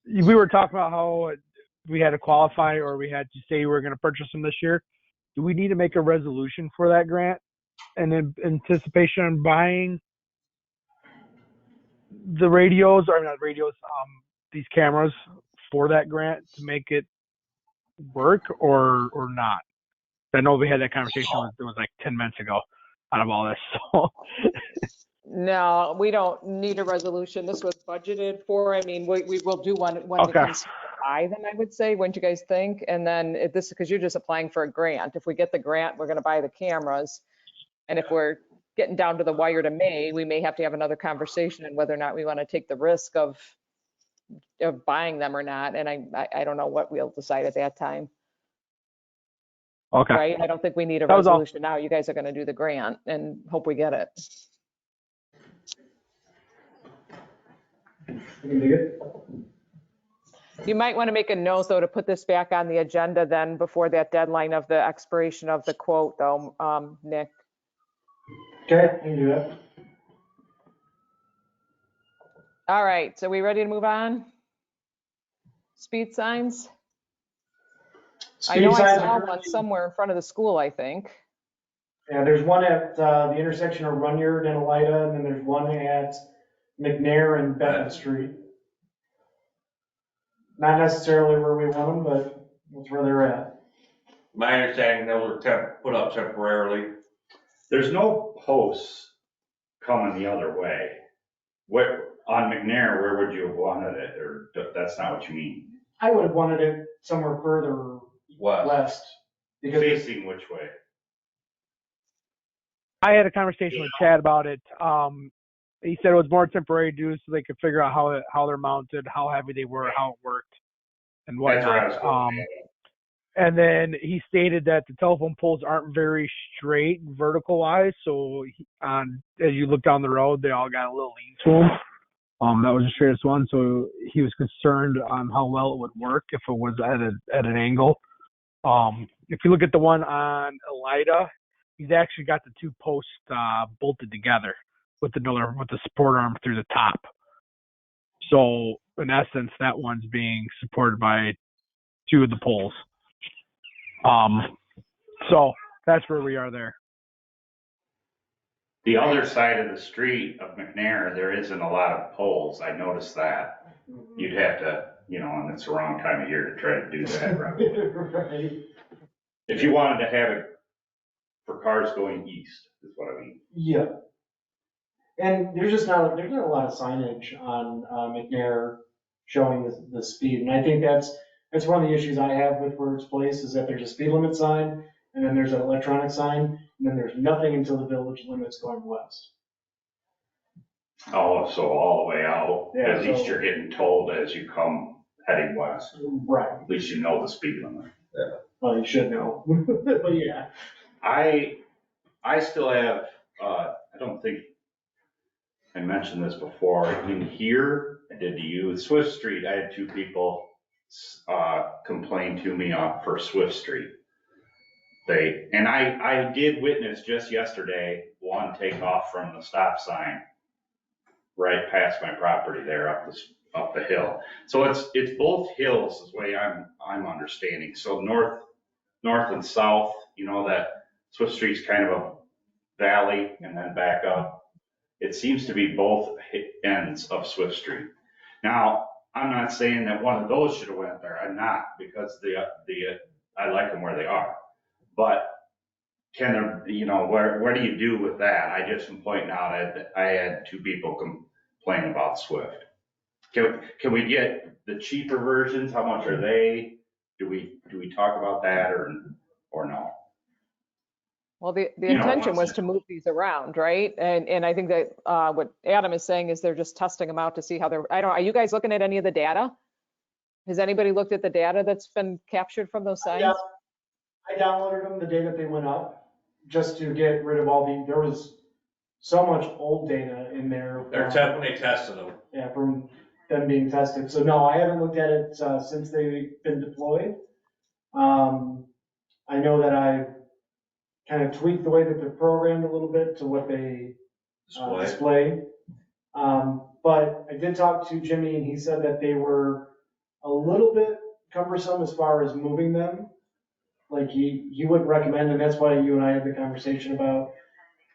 We were talking about how we had to qualify or we had to say we were going to purchase them this year. Do we need to make a resolution for that grant and in anticipation on buying the radios, or not radios, these cameras for that grant to make it work or not? I know we had that conversation, it was like 10 minutes ago out of all this. So. No, we don't need a resolution. This was budgeted for. I mean, we will do one when we Okay. can buy them, I would say. Wouldn't you guys think? And then if this, because you're just applying for a grant. If we get the grant, we're going to buy the cameras. And if we're getting down to the wire to May, we may have to have another conversation on whether or not we want to take the risk of buying them or not. And I don't know what we'll decide at that time. Okay. Right? I don't think we need a That was all. resolution now. You guys are going to do the grant and hope we get it. We can dig it. You might want to make a note, though, to put this back on the agenda then before that deadline of the expiration of the quote, though, Nick. Okay, I can do that. All right, so we ready to move on? Speed signs? I know Speed I signs saw are one currently- somewhere in front of the school, I think. Yeah, there's one at the intersection of Runyard and Elida, and then there's one at McNair and Benton Street. Not necessarily where we want them, but that's where they're at. My understanding, those are put up temporarily. There's no posts coming the other way. Where, on McNair, where would you have wanted it, or that's not what you mean? I would have wanted it somewhere further west. Because Facing which way? I had a conversation with Chad about it. He said it was more temporary due so they could figure out how they're mounted, how heavy they were, how it worked, and That's where I was whatnot. going. And then he stated that the telephone poles aren't very straight vertical wise, so as you look down the road, they all got a little lean to them. That was the straightest one, so he was concerned on how well it would work if it was at an angle. If you look at the one on Elida, he's actually got the two posts bolted together with the support arm through the top. So in essence, that one's being supported by two of the poles. So that's where we are there. The other side of the street of McNair, there isn't a lot of poles. I noticed that. You'd have to, and it's the wrong time of year to try to do that. Right. If you wanted to have it for cars going east, is what I mean. Yeah. And there's not a lot of signage on McNair showing the speed. And I think that's one of the issues I have with where it's placed is that there's a speed limit sign and then there's an electronic sign and then there's nothing until the village limits going west. Oh, so all the way out, Yeah, at least so- you're getting told as you come heading west. Right. At least you know the speed limit. Well, you should know. But yeah. I still have, I don't think I mentioned this before, in here, I did to you, Swift Street, I had two people complain to me for Swift Street. And I did witness just yesterday, one take off from the stop sign right past my property there up the hill. So it's both hills is the way I'm understanding. So north and south, that Swift Street's kind of a valley and then back up. It seems to be both ends of Swift Street. Now, I'm not saying that one of those should have went there. I'm not, because I like them where they are. But can there, where do you do with that? I just am pointing out I had two people complain about Swift. Can we get the cheaper versions? How much are they? Do we talk about that or no? Well, the intention was to move these around, right? And I think that what Adam is saying is they're just testing them out to see how are you guys looking at any of the data? Has anybody looked at the data that's been captured from those signs? Yeah. I downloaded them the day that they went up just to get rid of there was so much old data in there. When they tested them. Yeah, from them being tested. So no, I haven't looked at it since they've been deployed. I know that I kind of tweaked the way that they're programmed a little bit to what they display. But I did talk to Jimmy and he said that they were a little bit cumbersome as far as moving them. Like he wouldn't recommend, and that's why you and I had the conversation about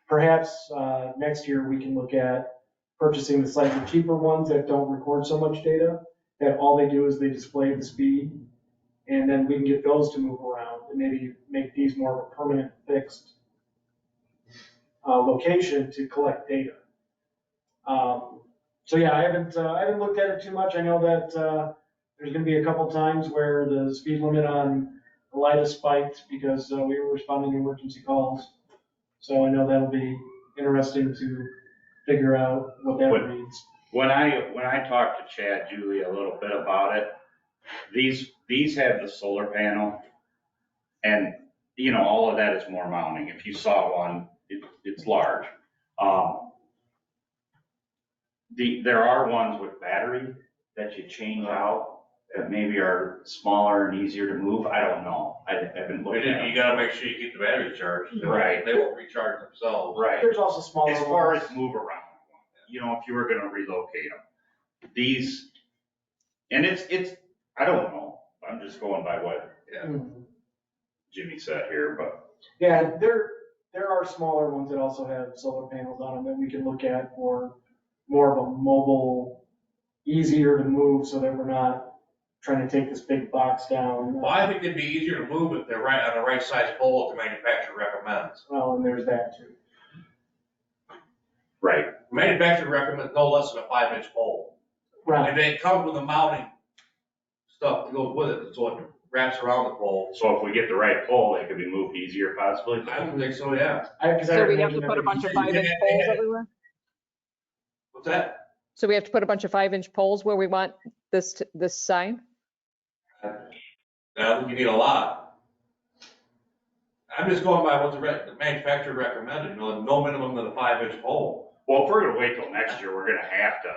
perhaps next year we can look at purchasing the slightly cheaper ones that don't record so much data, that all they do is they display the speed, and then we can get those to move around and maybe make these more of a permanent fixed location to collect data. So yeah, I haven't looked at it too much. I know that there's going to be a couple times where the speed limit on Elida spiked because we were responding to emergency calls. So I know that'll be interesting to figure out what that reads. When I talked to Chad, Julie, a little bit about it, these have the solar panel, and all of that is more mounting. If you saw one, it's large. There are ones with battery that you change out that maybe are smaller and easier to move. I don't know. I haven't But looked at you them. gotta make sure you keep the batteries charged. Right. They won't recharge themselves. Right. There's also smaller As far ones. as move around, you know, if you were gonna relocate them, these, and it's, I don't know. I'm just going by what Mhm. Jimmy said here, but Yeah, there are smaller ones that also have solar panels on them that we can look at for more of a mobile, easier to move so that we're not trying to take this big box down. Well, I think it'd be easier to move if they're right on the right size pole that the manufacturer recommends. Well, and there's that too. right. The manufacturer recommends no less than a 5-inch pole. Right. And it comes with the mounting stuff that goes with it, so it wraps around the pole. So if we get the right pole, they could be moved easier possibly. I would think so, yeah. So we have to put a bunch of 5-inch poles everywhere? What's that? So we have to put a bunch of 5-inch poles where we want this sign? I don't think you need a lot. I'm just going by what the manufacturer recommended, you know, no minimum than a 5-inch pole. Well, if we're gonna wait till next year, we're gonna have to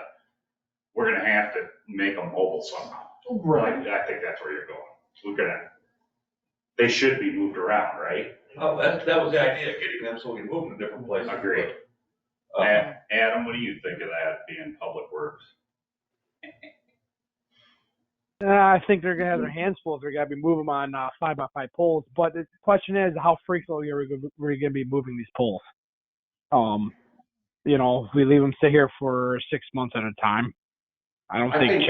make them mobile somehow. Right. I think that's where you're going. They should be moved around, right? Oh, that was the idea, getting them so we can move them to different places. Agreed. Uh, Adam, what do you think of that being Public Works? I think they're gonna have their hands full if they're gonna be moving them on 5x5 poles. But the question is, how frequently are we gonna be moving these poles? You know, if we leave them sit here for 6 months at a time, I don't think he's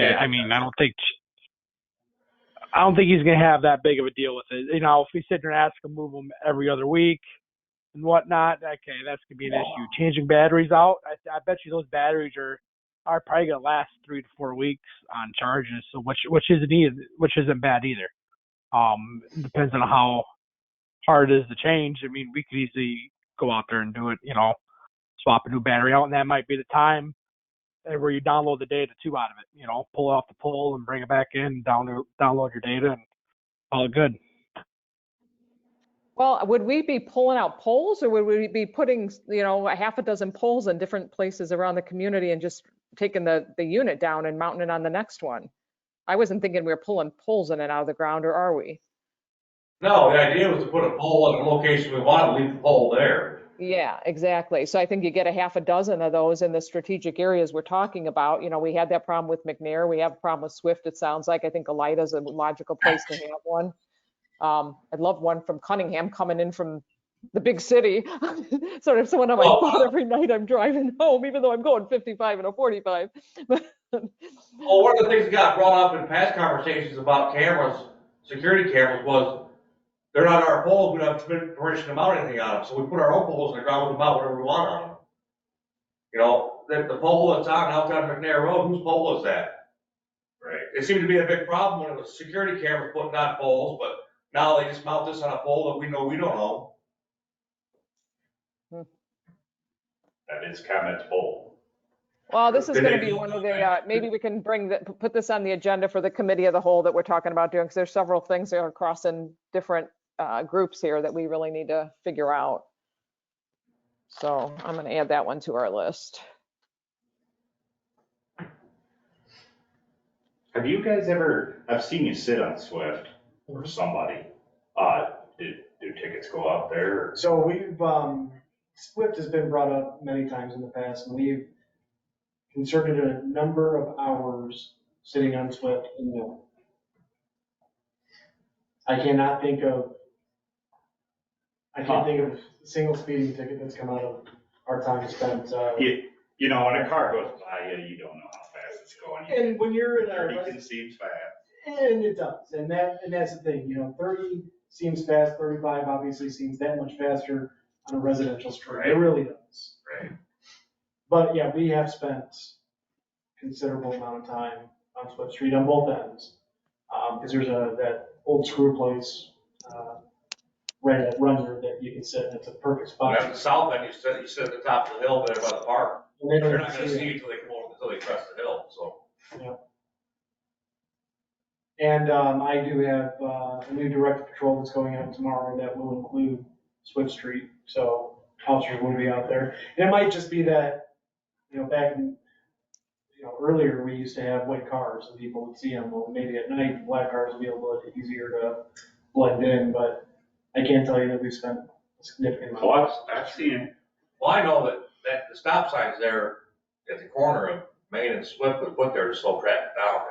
gonna have that big of a deal with it. You know, if we sit there and ask him to move them every other week and whatnot, okay, that's gonna be an issue. Changing batteries out, I bet you those batteries are probably gonna last 3 to 4 weeks on charges. So which isn't bad either. Depends on how hard it is to change. I mean, we could easily go out there and do it. You know, swap a new battery out, and that might be the time where you download the data too out of it. You know, pull it off the pole and bring it back in, download your data, and all good. Well, would we be pulling out poles or would we be putting, you know, a half a dozen poles in different places around the community and just taking the unit down and mounting it on the next one? I wasn't thinking we were pulling poles in and out of the ground, or are we? No, the idea was to put a pole in the location we want to leave the pole there. Yeah, exactly. So I think you get a half a dozen of those in the strategic areas we're talking about. You know, we had that problem with McNair. We have a problem with Swift, it sounds like. I think Elida's a logical place to have one. I'd love one from Cunningham coming in from the big city. Sort of someone on my phone every night I'm driving home, even though I'm going 55 and a 45. Well, one of the things that got brought up in past conversations about cameras, security cameras, was they're not our poles, we don't have permission to mount anything on them, so we put our own poles in the ground, we can mount whatever we want on them. You know, the pole that's on outside McNair Road, whose pole is that? Right. It seemed to be a big problem when it was security cameras putting on poles, but now they just mount this on a pole that we know we don't own. That is Comet's pole. Well, this is going to be one of the, maybe we can put this on the agenda for the committee of the whole that we're talking about doing, because there's several things that are crossing different groups here that we really need to figure out. So I'm going to add that one to our list. Have you guys ever, I've seen you sit on Swift or somebody, do tickets go out there? So we've, Swift has been brought up many times in the past, and we've concerted a number of hours sitting on Swift and no. I can't think of a single speeding ticket that's come out of our time spent. You know, when a car goes by you, you don't know how fast it's going. And when you're in 30 seems fast. and it does, and that's the thing, you know, 30 seems fast, 35 obviously seems that much faster on a residential street. Right. It really does. Right. But yeah, we have spent considerable amount of time on Swift Street on both ends. Because there's that old screw place right at Runyer that you can sit, and it's a perfect spot. At the south end, you sit at the top of the hill there by the park. And they They're don't not gonna see see it. you until they crest the hill, so. And I do have a new directed patrol that's going out tomorrow that will include Swift Street, so officers will be out there. And it might just be that, you know, back in earlier we used to have white cars and people would see them. Well, maybe at night, black cars will be a little bit easier to blend in, but I can't tell you that we've spent a significant amount. Oh, I've seen it. Well, I know that the stop signs there at the corner of Main and Swift was put there to slow traffic down.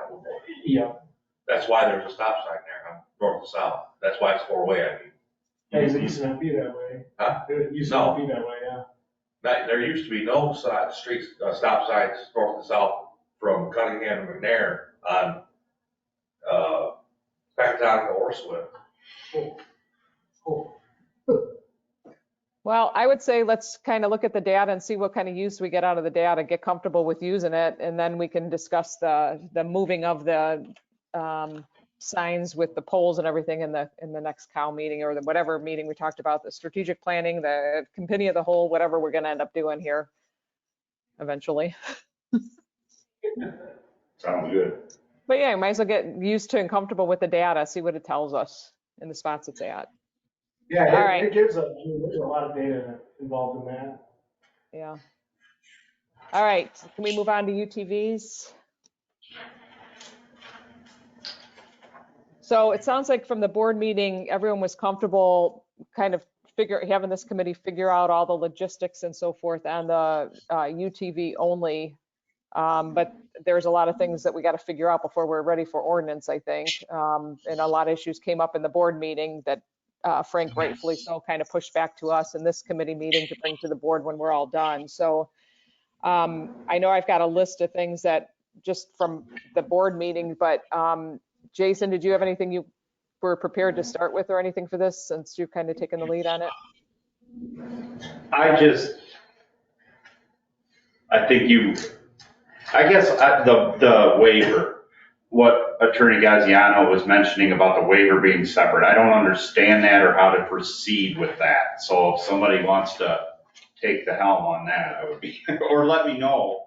Yeah, That's why there's a stop sign there, north to south. That's why it's four-way, I mean. it used to not be that way. Huh? It used to not be that way, yeah. There used to be no stop signs north to south from Cunningham to McNair on, Pecatonica or Swift. Cool. Well, I would say let's kind of look at the data and see what kind of use we get out of the data, get comfortable with using it, and then we can discuss the moving of the signs with the poles and everything in the next COW meeting or whatever meeting we talked about, the strategic planning, the committee of the whole, whatever we're going to end up doing here eventually. Sounds good. But yeah, might as well get used to and comfortable with the data, see what it tells us in the spots it's at. Yeah, All right. it gives there's a lot of data involved in that. Yeah. All right, can we move on to UTVs? So it sounds like from the board meeting, everyone was comfortable kind of having this committee figure out all the logistics and so forth on the UTV only. But there's a lot of things that we got to figure out before we're ready for ordinance, I think. And a lot of issues came up in the board meeting that Frank rightfully so kind of pushed back to us in this committee meeting to bring to the board when we're all done. So I know I've got a list of things that just from the board meeting, but Jason, did you have anything you were prepared to start with or anything for this since you've kind of taken the lead on it? I guess the waiver, what Attorney Gaziano was mentioning about the waiver being separate, I don't understand that or how to proceed with that. So if somebody wants to take the helm on that, I would be, or let me know,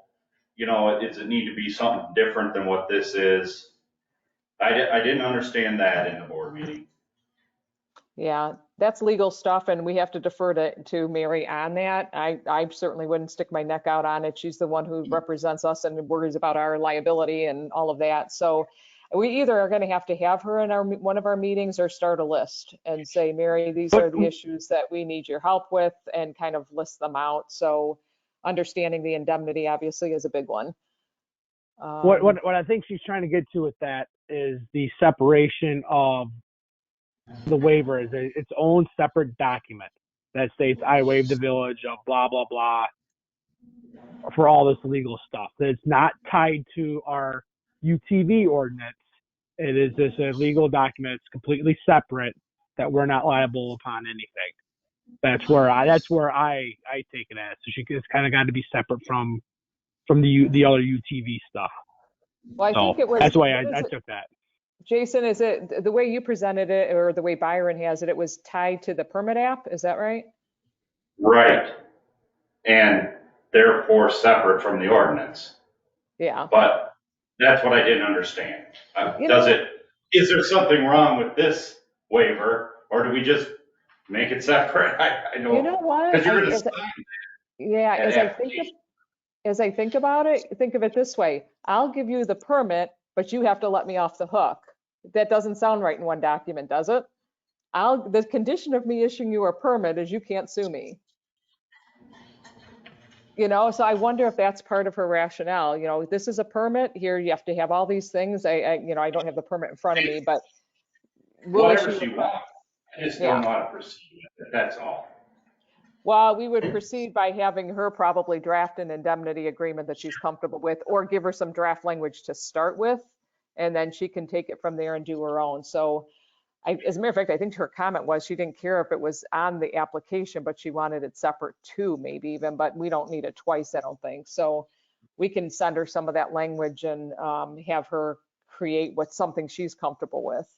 does it need to be something different than what this is? I didn't understand that in the board meeting. Yeah, that's legal stuff and we have to defer to Mary on that. I certainly wouldn't stick my neck out on it. She's the one who represents us and worries about our liability and all of that. So we either are going to have her in one of our meetings or start a list and say, Mary, these are the issues that we need your help with and kind of list them out. So understanding the indemnity obviously is a big one. What I think she's trying to get to with that is the separation of the waiver is its own separate document that states I waive the village of blah, blah, blah for all this legal stuff. That it's not tied to our UTV ordinance. It is just a legal document. It's completely separate that we're not liable upon anything. That's where I take it as. So it's kind of got to be separate from the other UTV stuff. Well, I think it was. That's why I took that. Jason, is it the way you presented it or the way Byron has it, it was tied to the permit app? Is that right? Right. And therefore separate from the ordinance. Yeah. But that's what I didn't understand. Is there something wrong with this waiver or do we just make it separate? I don't. You know what? Because you're going to sign. Yeah, as I think about it, think of it this way. I'll give you the permit, but you have to let me off the hook. That doesn't sound right in one document, does it? The condition of me issuing you a permit is you can't sue me. So I wonder if that's part of her rationale. This is a permit here. You have to have all these things. I don't have the permit in front of me, but whatever she wants. I just don't know how to proceed with it. That's all. Well, we would proceed by having her probably draft an indemnity agreement that she's comfortable with, or give her some draft language to start with, and then she can take it from there and do her own. So as a matter of fact, I think her comment was she didn't care if it was on the application, but she wanted it separate too, maybe even, but we don't need it twice, I don't think. So we can send her some of that language and have her create something she's comfortable with.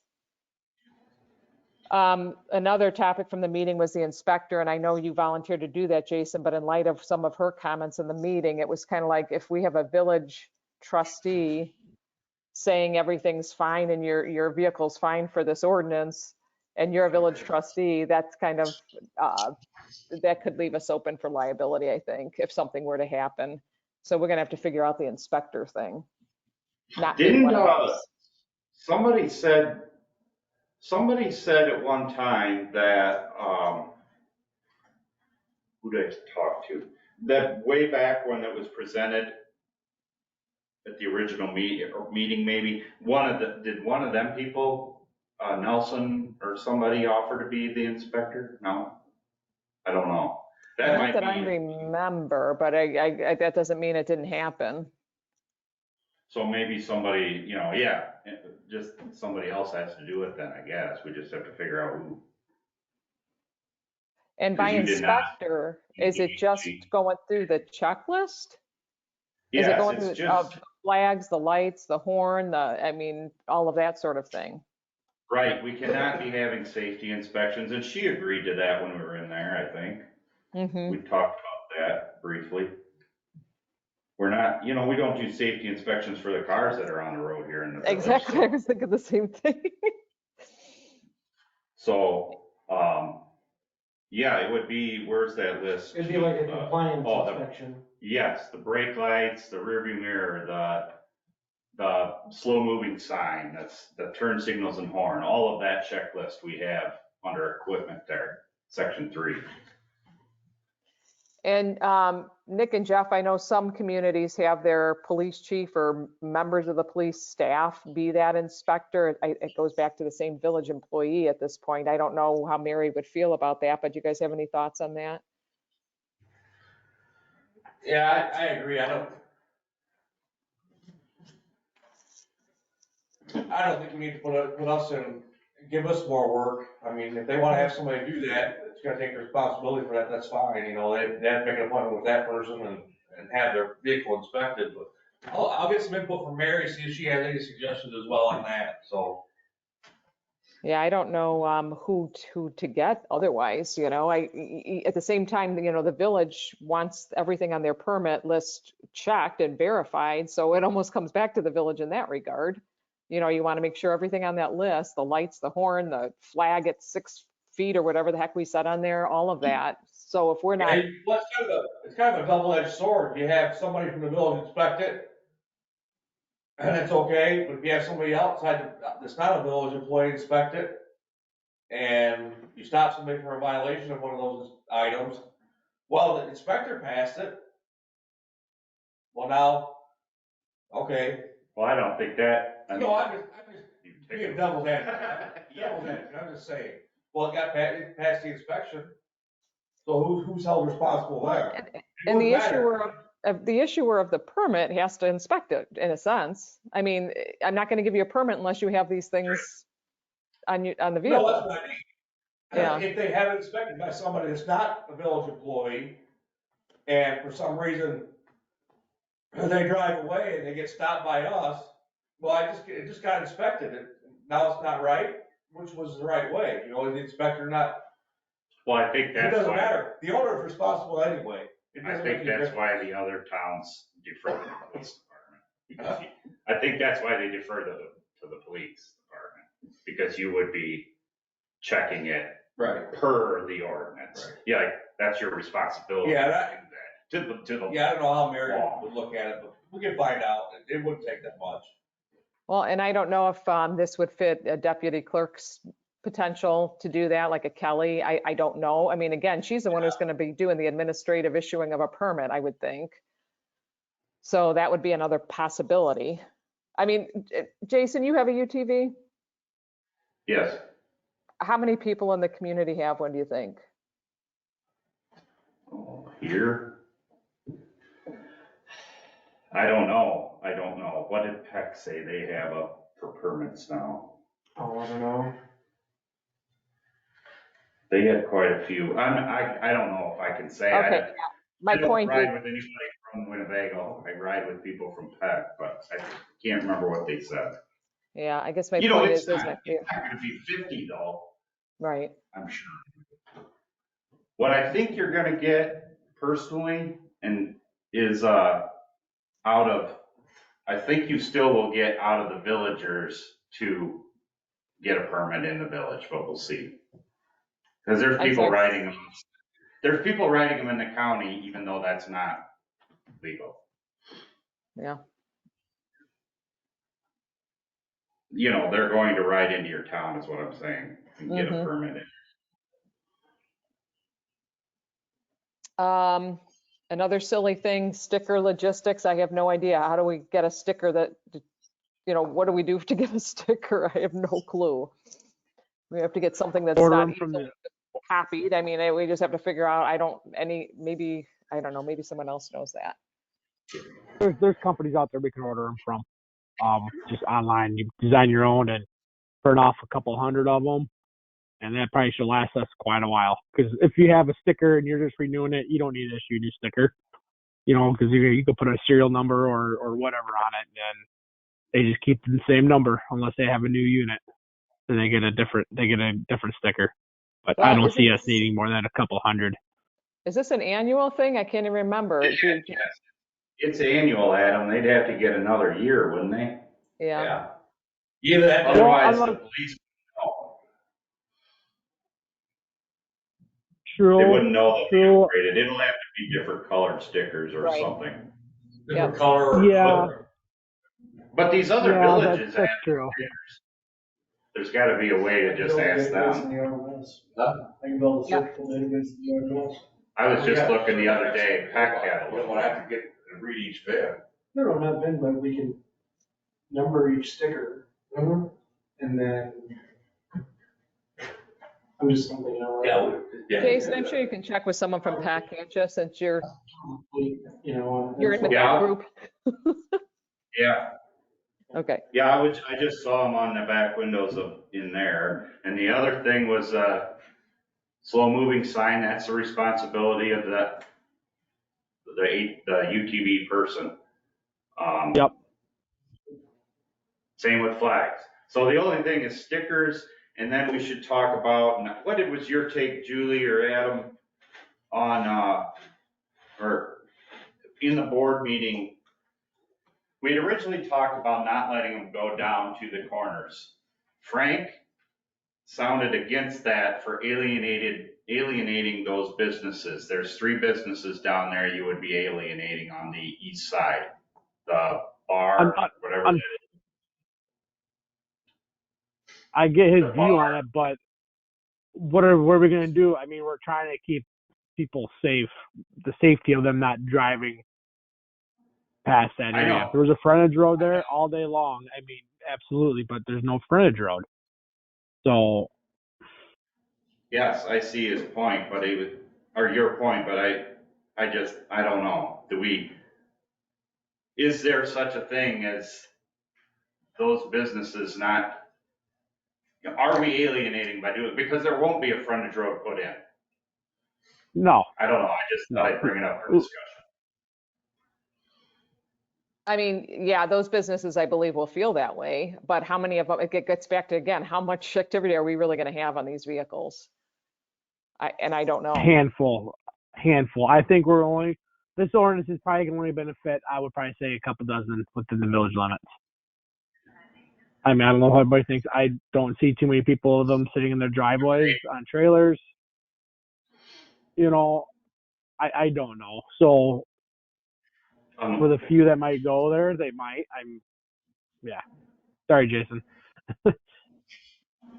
Another topic from the meeting was the inspector, and I know you volunteered to do that, Jason, but in light of some of her comments in the meeting, it was kind of like if we have a village trustee saying everything's fine and your vehicle's fine for this ordinance, and you're a village trustee, that's kind of, that could leave us open for liability, I think, if something were to happen. So we're gonna have to figure out the inspector thing. Not being Didn't, one of us. somebody said at one time that, who did I talk to? That way back when it was presented at the original meeting, maybe, did one of them people, Nelson or somebody offer to be the inspector? No? I don't know. That Not might that I be, remember, but I, that doesn't mean it didn't happen. so maybe somebody, yeah, just somebody else has to do it then, I guess. We just have to figure out who. And by 'Cause you did not inspector, is it just engage. going through the checklist? Is it Yes, going it's through just, the flags, the lights, the horn, I mean, all of that sort of thing? right, we cannot be having safety inspections, and she agreed to that when we were in there, I think. Mm-hmm. We talked about that briefly. We're not, we don't do safety inspections for the cars that are on the road here in the village. Exactly. I was thinking the same thing. So, yeah, it would be, where's that list? It'd be like a compliance oh, inspection. Yes, the brake lights, the rearview mirror, the slow moving sign, that's the turn signals and horn, all of that checklist we have under equipment there, section 3. And Nick and Jeff, I know some communities have their police chief or members of the police staff be that inspector. It goes back to the same village employee at this point. I don't know how Mary would feel about that, but do you guys have any thoughts on that? Yeah, I agree. I don't think we need to put us in, give us more work. I mean, if they wanna have somebody do that, it's gonna take responsibility for that, that's fine, they have to make an appointment with that person and have their vehicle inspected, but I'll get some input from Mary, see if she has any suggestions as well on that, so. Yeah, I don't know who to get otherwise, at the same time, the village wants everything on their permit list checked and verified, so it almost comes back to the village in that regard. You want to make sure everything on that list, the lights, the horn, the flag at 6 feet or whatever the heck we set on there, all of that. So if we're not, Well, it's kind of a double-edged sword, you have somebody from the village inspect it, and it's okay, but if you have somebody outside that's not a village employee inspect it, and you stop somebody for a violation of one of those items, well, the inspector passed it. Well, now, okay. Well, I don't think that. No, I'm just being devil's advocate. I'm just saying, well, it got passed the inspection, so who's held responsible there? and the issuer of the permit has to inspect it in a sense. I mean, I'm not going to give you a permit unless you have these things on the No, vehicle. that's what I mean. Yeah. If they have it inspected by somebody that's not a village employee, and for some reason they drive away and they get stopped by us, well, it just got inspected, now it's not right, which was the right way, the inspector not, Well, I think it that's doesn't why, matter, the owner is responsible anyway. It I doesn't think make any that's difference. why the other towns defer to the police department. I think that's why they defer to the police department, because you would be checking it Right. per the ordinance. Right. Yeah, like, that's your responsibility to Yeah, do that- that. To the. Yeah, I don't know how Mary would look at it, but we can find out, it wouldn't take that much. Well, and I don't know if this would fit a deputy clerk's potential to do that, like a Kelly. I don't know. I mean, again, she's the one who's going to be doing the administrative issuing of a permit, I would think. So that would be another possibility. I mean, Jason, you have a UTV? Yes, How many people in the community have one, do you think? here. I don't know. What did Peck say they have up for permits now? Oh, I don't know. They had quite a few. I don't know if I can say. Okay, my I don't point is, ride with anybody from Winnebago. I ride with people from Peck, but I can't remember what they said. yeah, I guess my You know, point it's is, not gonna be 50 though, right. I'm sure. What I think you're gonna get personally and is, I think you still will get out of the villagers to get a permit in the village, but we'll see. Cause there's people riding them in the county, even though that's not legal. Yeah. You know, they're going to ride into your town is what I'm saying, and get a Mhm. permit. Another silly thing, sticker logistics. I have no idea. How do we get a sticker that, what do we do to get a sticker? I have no clue. We have to get something that's Order not them from easily the, copied. I mean, we just have to figure out, maybe, I don't know, maybe someone else knows that. there's companies out there we can order them from. Just online. You design your own and burn off a couple hundred of them, and that probably should last us quite a while. Because if you have a sticker and you're just renewing it, you don't need to issue a new sticker. You know, because you can put a serial number or whatever on it, and they just keep the same number unless they have a new unit, and they get a different sticker. But I Well, don't see us needing more than a couple hundred. Is this an annual thing? I can't even remember. It's annual, Adam. They'd have to get another year, wouldn't they? Yeah. Either that, Otherwise, the unless- police know. True. They wouldn't know that they True. upgraded. It'll have to be different colored stickers or Right. something. different color or Yeah. color. But these other Yeah, villages that's have true. stickers. There's gotta be a way to just ask them. I can build a Yeah. circle database in the RMS. I was just looking the other day, Pack Cat. We don't have to get and read each VIN. No, not VIN, but we can number each sticker. And then, I'm just thinking, Jason, I'm sure you can check with someone from Pack Hatcha since you're you're in the Yeah. group. Yeah, Okay. yeah, I just saw them on the back windows in there. And the other thing was, slow moving sign, that's the responsibility of the UTV person. Yep. Same with flags. So the only thing is stickers, and then we should talk about, was your take, Julie or Adam, on, or in the board meeting? We had originally talked about not letting them go down to the corners. Frank sounded against that for alienating those businesses. There's 3 businesses down there you would be alienating on the east side. The bar, whatever it is. I get his view on it, but what are we going to do? I mean, we're trying to keep people safe, the safety of them not driving past that I area. know. If there was a frontage road there all day long, I mean, absolutely, but there's no frontage road. So, Yes, I see his point, but your point, but I don't know. Is there such a thing as those businesses not, are we alienating by doing, because there won't be a frontage road put in. no. I don't know, I just thought I'd bring it up for discussion. I mean, yeah, those businesses, I believe, will feel that way, but how many of them, it gets back to, again, how much activity are we really going to have on these vehicles? I don't know. Handful. I think this ordinance is probably going to only benefit, I would probably say, a couple dozen within the village limits. I mean, I don't know how everybody thinks. I don't see too many people of them sitting in their driveways on trailers. You know, I don't know. So for the few that might go there, they might. Yeah. Sorry, Jason.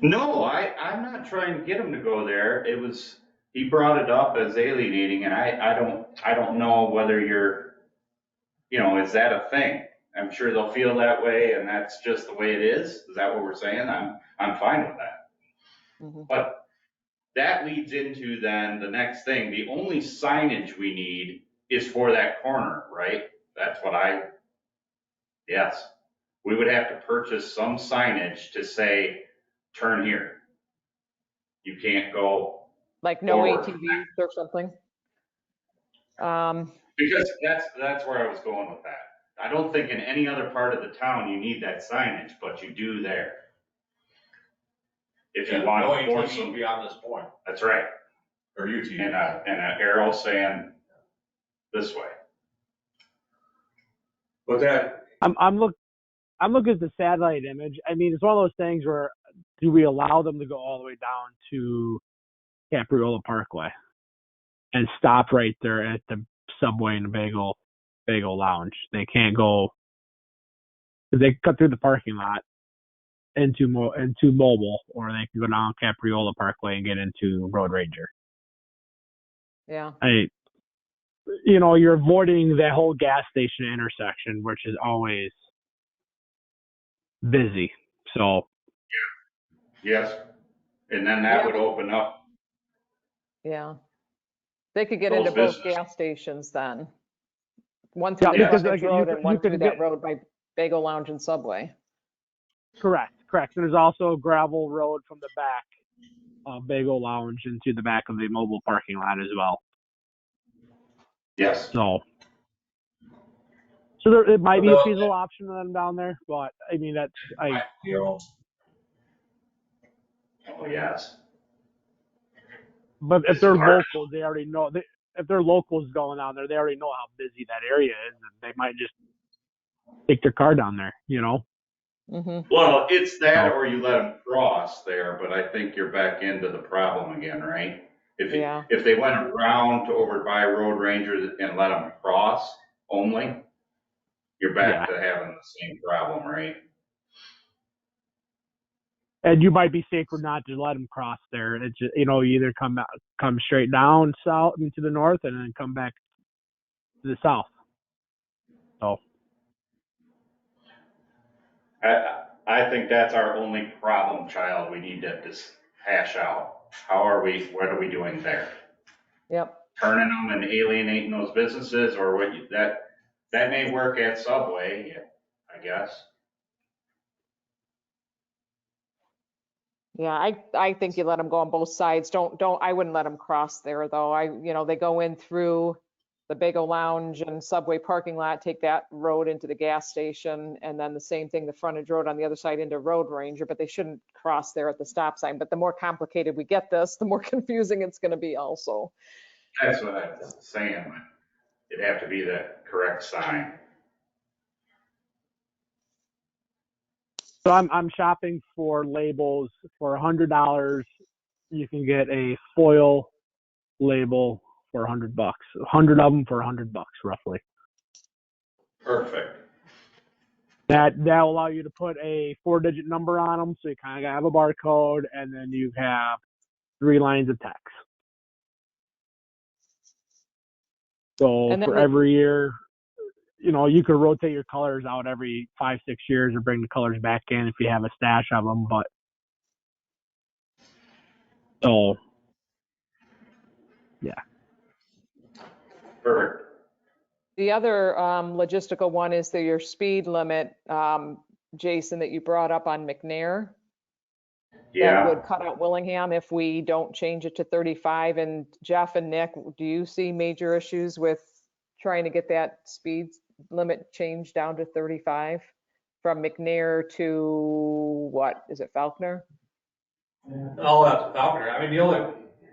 No, I'm not trying to get him to go there. He brought it up as alienating, and I don't know whether is that a thing? I'm sure they'll feel that way, and that's just the way it is. Is that what we're saying? I'm fine with that. Mhm. But that leads into then the next thing. The only signage we need is for that corner, right? That's what yes. We would have to purchase some signage to say, turn here. You can't go. Like no Forward. ATVs or something. Because that's where I was going with that. I don't think in any other part of the town you need that signage, but you do there. If you want to force ATV them, beyond this point, that's right. or UTV. And an arrow saying this way. But that, I'm looking at the satellite image. I mean, it's one of those things where do we allow them to go all the way down to Capriola Parkway and stop right there at the Subway and Bagel Bagel Lounge. They can't go, because they cut through the parking lot into Mobile, or they can go down Capriola Parkway and get into Road Ranger. Yeah, You're avoiding that whole gas station intersection, which is always busy. So, Yes, and then that Yeah. would open up, yeah. They could get Those into both businesses. gas stations then. One through yeah, the because frontage like, road and one you through can that get, road by Bagel Lounge and Subway. correct. And there's also a gravel road from the back of Bagel Lounge into the back of the Mobile parking lot as well. yes. So there, it might be a feasible option for them down there, but I mean, Oh, yes. but if It's they're hard. locals, they already know. If they're locals going down there, they already know how busy that area is, and they might just take their car down there. Mm-hmm. Well, it's that or you let them cross there, but I think you're back into the problem again, right? Yeah. If they went around to over by Road Ranger and let them cross only, you're back to having the same problem, right? And you might be safer not to let them cross there. It's just, you either come straight down south into the north and then come back to the south. So I think that's our only problem child we need to just hash out. What are we doing there? Yep. Turning them and alienating those businesses, or that may work at Subway, I guess. Yeah, I think you let them go on both sides. I wouldn't let them cross there though. They go in through the Bagel Lounge and Subway parking lot, take that road into the gas station, and then the same thing, the frontage road on the other side into Road Ranger, but they shouldn't cross there at the stop sign. But the more complicated we get this, the more confusing it's gonna be also. That's what I was saying. It'd have to be the correct sign. So I'm shopping for labels for $100. You can get a foil label for $100. 100 of them for $100 roughly. Perfect. That will allow you to put a 4-digit number on them, so you kind of have a barcode, and then you have 3 lines of text. So And then for every year, you could rotate your colors out every 5-6 years or bring the colors back in if you have a stash of them. But so, yeah. Perfect. The other logistical one is your speed limit, Jason, that you brought up on McNair. That Yeah. would cut out Willingham if we don't change it to 35. And Jeff and Nick, do you see major issues with trying to get that speed limit changed down to 35 from McNair to what is it, Falconer? Oh, that's Falconer. I mean,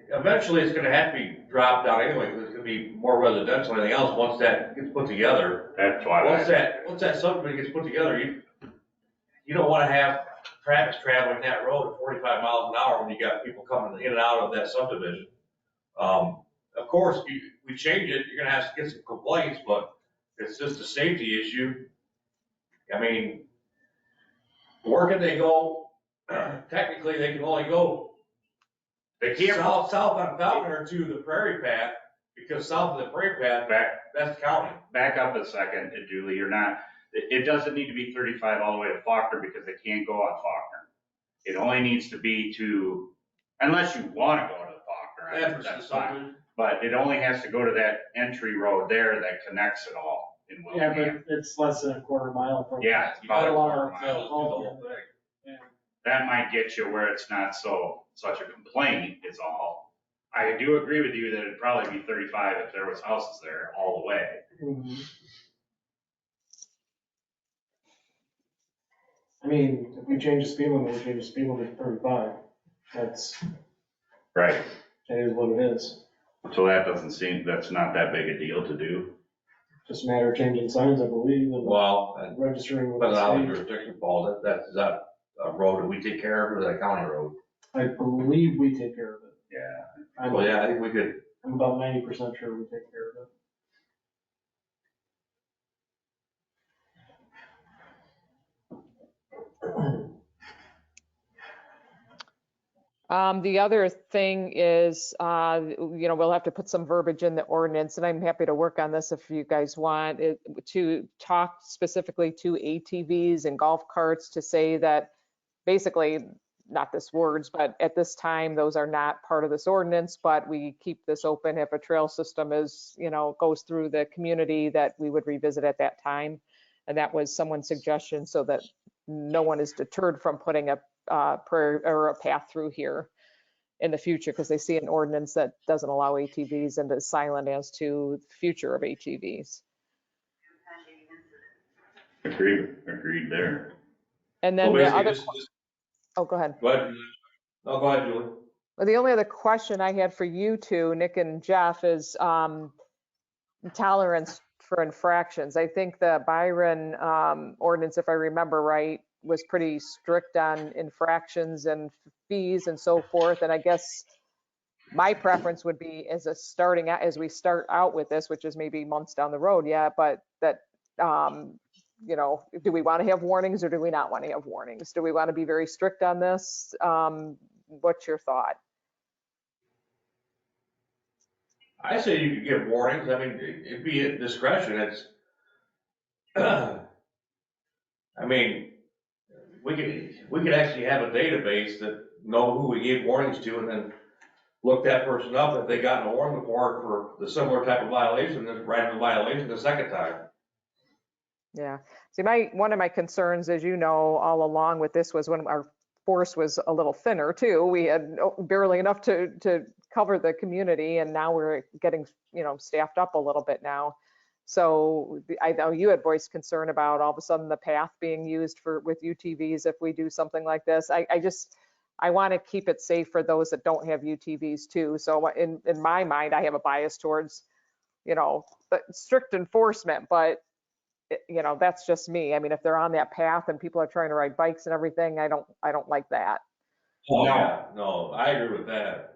eventually it's gonna have to be dropped down anyway, because it's gonna be more residential than anything else once that gets put together. That's why. Once that subdivision gets put together, you don't wanna have traffic traveling that road at 45 miles an hour when you got people coming in and out of that subdivision. Of course, we change it, you're gonna have to get some complaints, but it's just a safety issue. I mean, where can they go? Technically, they can only go They can't south on Falconer to the Prairie Path, because south of the Prairie Path, that's county. back up a second, Julie. It doesn't need to be 35 all the way to Faulkner because they can't go on Faulkner. It only needs to be unless you want to go to Faulkner, that's fine. But it only has to go to that entry road there that connects it all in Yeah, Willingham. but it's less than a quarter mile from. Yeah, it's about a quarter mile. The whole thing. Yeah. That might get you where it's not such a complaint is all. I do agree with you that it'd probably be 35 if there was houses there all the way. Mhm. I mean, if we change the speed limit, we change the speed limit to 35. That Right. is what it is. So that's not that big a deal to do. Just a matter of changing signs, I believe, and Well, and registering with depending on the the state. jurisdiction falls, is that a road that we take care of, or is that a county road? I believe we take care of it. Yeah. Well, yeah, I think we could. I'm about 90% sure we take care of it. The other thing is, we'll have to put some verbiage in the ordinance, and I'm happy to work on this if you guys want, to talk specifically to ATVs and golf carts to say that basically, not this words, but at this time, those are not part of this ordinance, but we keep this open if a trail system is, goes through the community, that we would revisit at that time. And that was someone's suggestion, so that no one is deterred from putting a path through here in the future, because they see an ordinance that doesn't allow ATVs and is silent as to the future of ATVs. Agreed there. And So then the basically, other, this- oh, go ahead. go ahead. No, go ahead, Julie. Well, the only other question I had for you two, Nick and Jeff, is tolerance for infractions. I think the Byron ordinance, if I remember right, was pretty strict on infractions and fees and so forth. And I guess my preference would be as we start out with this, which is maybe months down the road, but that, do we want to have warnings or do we not want to have warnings? Do we want to be very strict on this? What's your thought? I say you could give warnings. I mean, it'd be at discretion. It's, I mean, we could actually have a database that know who we gave warnings to, and then look that person up if they got a warning before for the similar type of violation, then write them a violation the second time. Yeah. See, one of my concerns, as you know, all along with this was when our force was a little thinner too. We had barely enough to cover the community, and now we're getting, staffed up a little bit now. So I know you had voiced concern about all of a sudden the path being used with UTVs if we do something like this. I want to keep it safe for those that don't have UTVs too. So in my mind, I have a bias towards, strict enforcement, but that's just me. I mean, if they're on that path and people are trying to ride bikes and everything, I don't like that. Oh, yeah, no, I agree with that.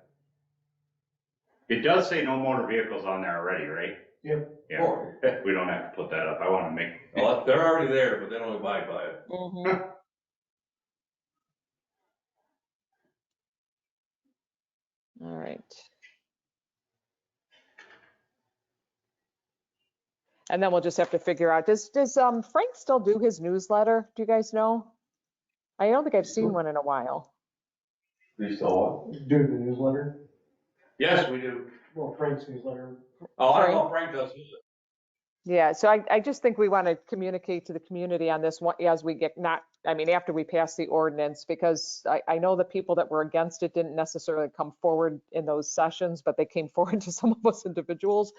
It does say no motor vehicles on there already, right? Yep. Yeah, Oh, we don't have to put that up. I want to make. well, they're already there, but they don't abide by it. Mhm. All right. And then we'll just have to figure out, does Frank still do his newsletter? Do you guys know? I don't think I've seen one in a while. You still Do the newsletter, Yes, we do. well, Frank's newsletter. Oh, I don't know if Frank does. Yeah, so I just think we want to communicate to the community on this one as we after we pass the ordinance, because I know the people that were against it didn't necessarily come forward in those sessions, but they came forward to some of us individuals.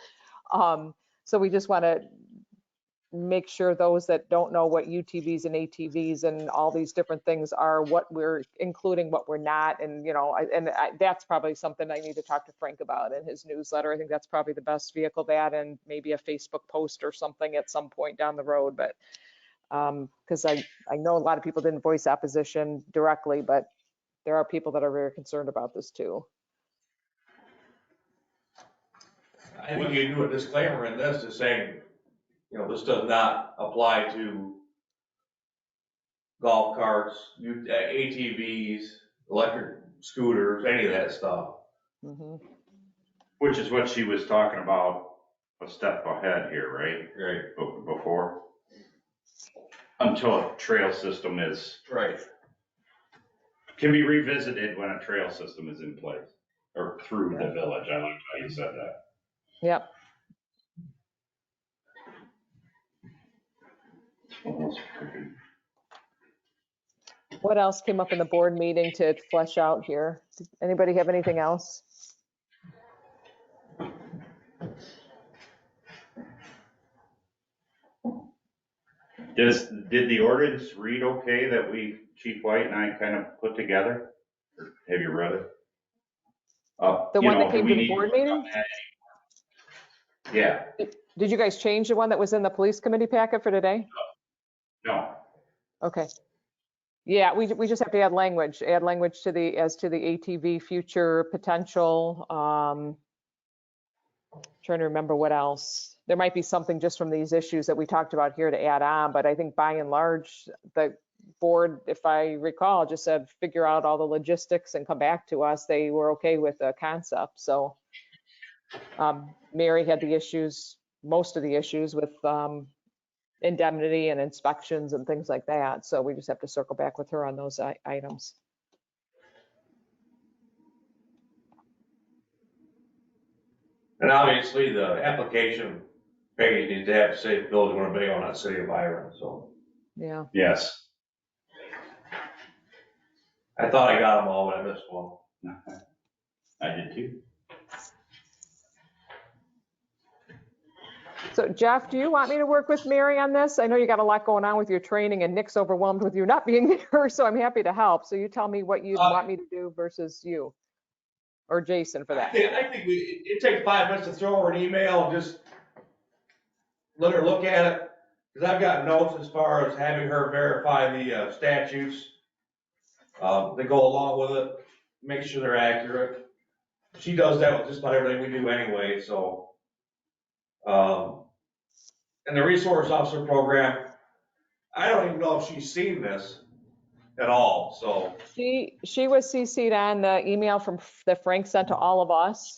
So we just want to make sure those that don't know what UTVs and ATVs and all these different things are, what we're including, what we're not. And, that's probably something I need to talk to Frank about in his newsletter. I think that's probably the best vehicle, that and maybe a Facebook post or something at some point down the road. But because I know a lot of people didn't voice opposition directly, but there are people that are very concerned about this too. I think you do a disclaimer in this to saying, this does not apply to golf carts, ATVs, electric scooters, any of that stuff. Mm-hmm. Which is what she was talking about a step ahead here, right? Right. Before. Until a trail system can be revisited when a trail system is in place or through the village. I like how you said that. Yep. What else came up in the board meeting to flesh out here? Did anybody have anything else? Did the ordinance read okay that Chief White and I kind of put together? Or have you read it? The one that came to the board meeting? Yeah. Did you guys change the one that was in the police committee packet for today? No. Okay. Yeah, we just have to add language to the ATV future potential. Trying to remember what else. There might be something just from these issues that we talked about here to add on, but I think by and large, the board, if I recall, just said, figure out all the logistics and come back to us. They were okay with the concept, so. Mary had the issues, most of the issues with indemnity and inspections and things like that, so we just have to circle back with her on those items. And obviously, the application page needs to have safe building or big on that city of Byron, so. Yeah, Yes. I thought I got them all, but I missed one. I did too. so Jeff, do you want me to work with Mary on this? I know you got a lot going on with your training and Nick's overwhelmed with you not being there, so I'm happy to help. So you tell me what you'd want me to do versus you, or Jason for that. I think it takes 5 minutes to throw her an email and just let her look at it. Because I've got notes as far as having her verify the statutes that go along with it, make sure they're accurate. She does that with just about everything we do anyway, so. And the resource officer program, I don't even know if she's seen this at all, so. She was CC'd on the email that Frank sent to all of us,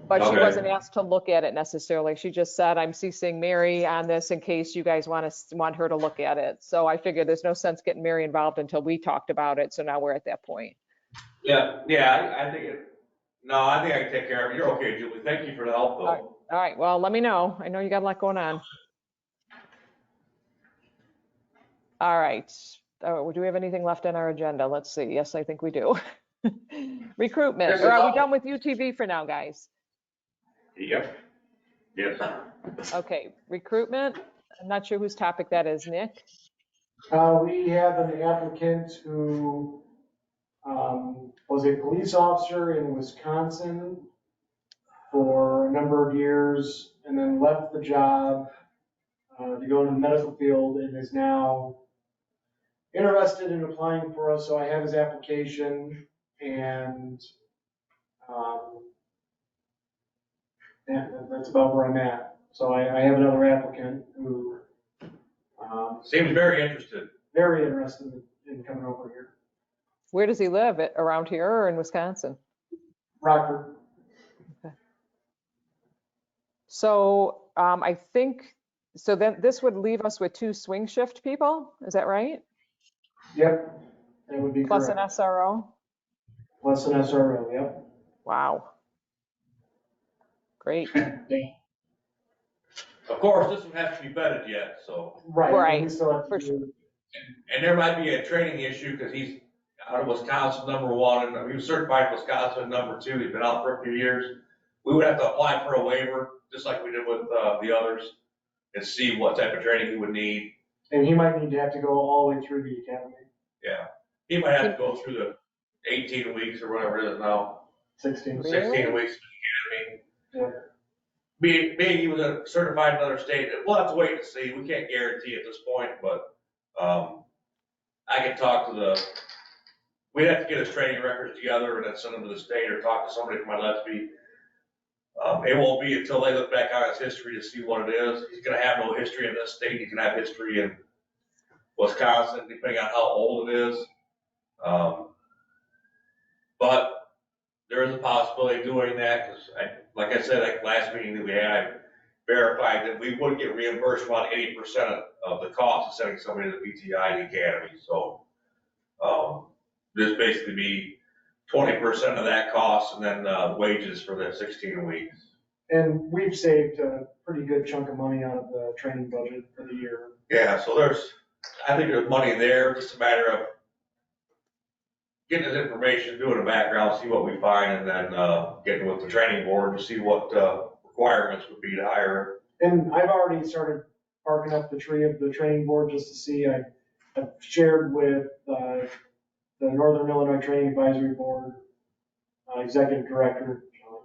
but she Okay. wasn't asked to look at it necessarily. She just said, I'm CCing Mary on this in case you guys want her to look at it. So I figured there's no sense getting Mary involved until we talked about it. So now we're at that point. Yeah, I think I can take care of it. You're okay, Julie. Thank you for the help, though. All right, well, let me know. I know you got a lot going on. All right. Oh, do we have anything left on our agenda? Let's see. Yes, I think we do. Recruitment. Or are we done with UTV for now, guys? Yep. Yes. Okay, recruitment. I'm not sure whose topic that is, Nick. We have an applicant who was a police officer in Wisconsin for a number of years and then left the job to go into the medical field and is now interested in applying for us. So I have his application and yeah, that's about where I'm at. So I have another applicant who Seems very interested. very interested in coming over here. Where does he live? Around here or in Wisconsin? Rockford. So I think, so then this would leave us with 2 swing shift people, is that right? Yep, that would be Plus an correct. SRO? Plus an SRO, yep. Wow. Great. Of course, this one has to be vetted yet, so. Right. Right, We still have to for do- And there might be a training issue because he's out of Wisconsin, #1, and he was certified in Wisconsin, #2. He's been out for a few years. We would have to apply for a waiver, just like we did with the others, and see what type of training he would need. And he might need to have to go all the way through the academy, Yeah. He might have to go through the 18 weeks or whatever it is now, 16. Really? 16 weeks of the academy. Yeah. Being he was certified in another state, we'll have to wait and see. We can't guarantee at this point, but I can talk to we'd have to get his training records together and then send them to the state or talk to somebody from my Gillespie. It won't be until they look back on his history to see what it is. He's gonna have no history in this state. He can have history in Wisconsin, depending on how old it is. But there is a possibility of doing that, because like I said, like last meeting that we had, I verified that we would get reimbursed about 80% of the cost of sending somebody to the PTI and the academy. So, this basically be 20% of that cost and then wages for the 16 weeks. And we've saved a pretty good chunk of money out of the training budget for the year. Yeah, so I think there's money there, just a matter of getting this information, doing a background, see what we find, and then getting with the training board to see what requirements would be to hire. And I've already started barking up the tree of the training board just to see. I've shared with the Northern Illinois Training Advisory Board Executive Director, John.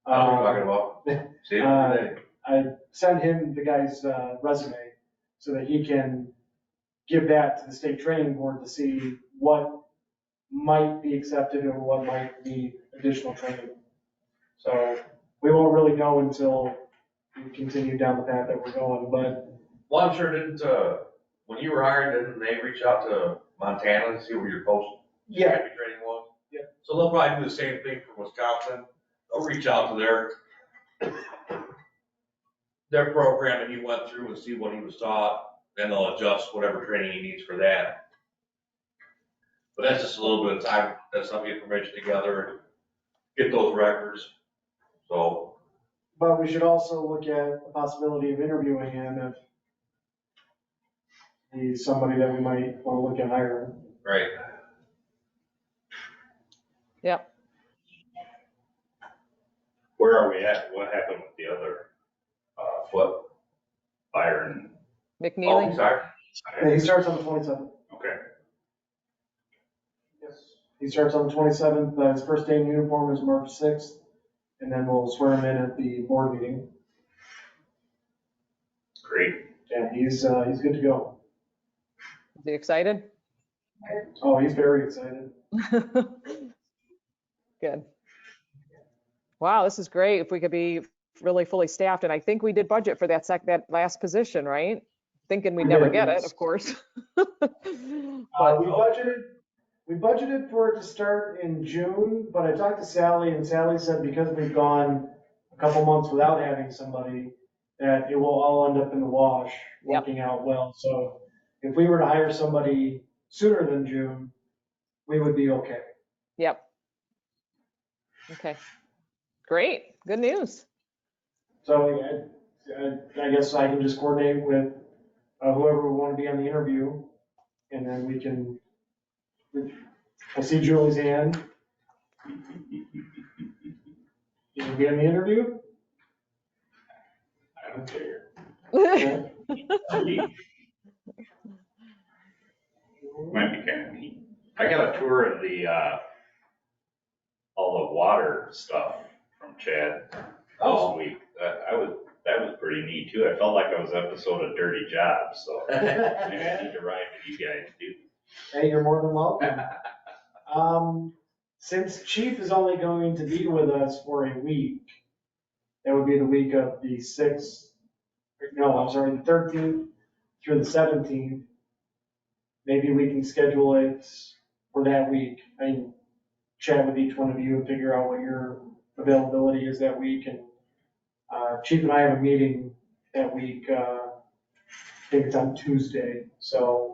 What are we talking about? See it today. I sent him the guy's resume so that he can give that to the state training board to see what might be accepted or what might need additional training. So we won't really know until we continue down the path that we're going, but. Well, I'm sure when you were hired, didn't they reach out to Montana to see where your post Yeah, academy training was? Yeah. So they'll probably do the same thing for Wisconsin. They'll reach out to their program that he went through and see what he was taught, then they'll adjust whatever training he needs for that. But that's just a little bit of time, that's some information together, get those records, so. but we should also look at the possibility of interviewing him if he's somebody that we might want to look at hiring. Right. Yep. Where are we at? What happened with the other, What? Byron? Oh, McNeely? sorry. Yeah, he starts on the 27th. Okay, Yes. He starts on the 27th. His first day in uniform is March 6th, and then we'll swear him in at the board meeting. great. Yeah, he's good to go. Is he excited? Oh, he's very excited. Good. Wow, this is great. If we could be really fully staffed, and I think we did budget for that last position, right? Thinking we'd never get it, of course. We budgeted for it to start in June, but I talked to Sally, and Sally said because we've gone a couple months without having somebody, that it will all end up in the wash, Yep. working out well. So if we were to hire somebody sooner than June, we would be okay. Yep. Okay. Great. Good news. So I guess I can just coordinate with whoever we want to be on the interview, and then we can, I see Julie's hand. You can be on the interview? I don't care. Okay. Might be kind of neat. I got a tour of the, all the water stuff from Chad this week. That was pretty neat too. I felt like I was an episode of Dirty Jobs, so maybe I need to ride with you guys too. Hey, you're more than welcome. Since Chief is only going to be with us for a week, that would be the week of the 6th, no, I'm sorry, the 13th through the 17th. Maybe we can schedule it for that week. I can chat with each one of you and figure out what your availability is that week. And Chief and I have a meeting that week, I think it's on Tuesday, so.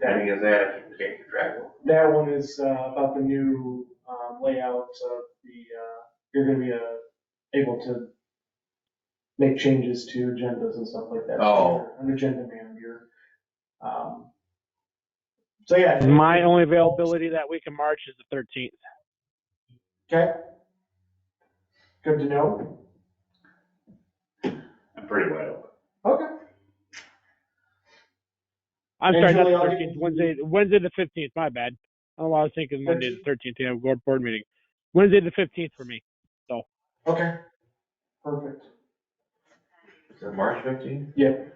Any of that, you can't keep track of. That one is about the new layout of the, you're gonna be able to make changes to agendas and stuff like that. Oh. An agenda manager. So yeah. My only availability that week in March is the 13th. Okay. Good to know. I'm pretty wide open. Okay. I'm sorry, not Usually the I'll 13th. Wednesday the 15th. My bad. I don't know why I was thinking Monday the 13th. Yeah, board meeting. Wednesday the 15th for me. Okay. Perfect. Is it March 15th? Yep.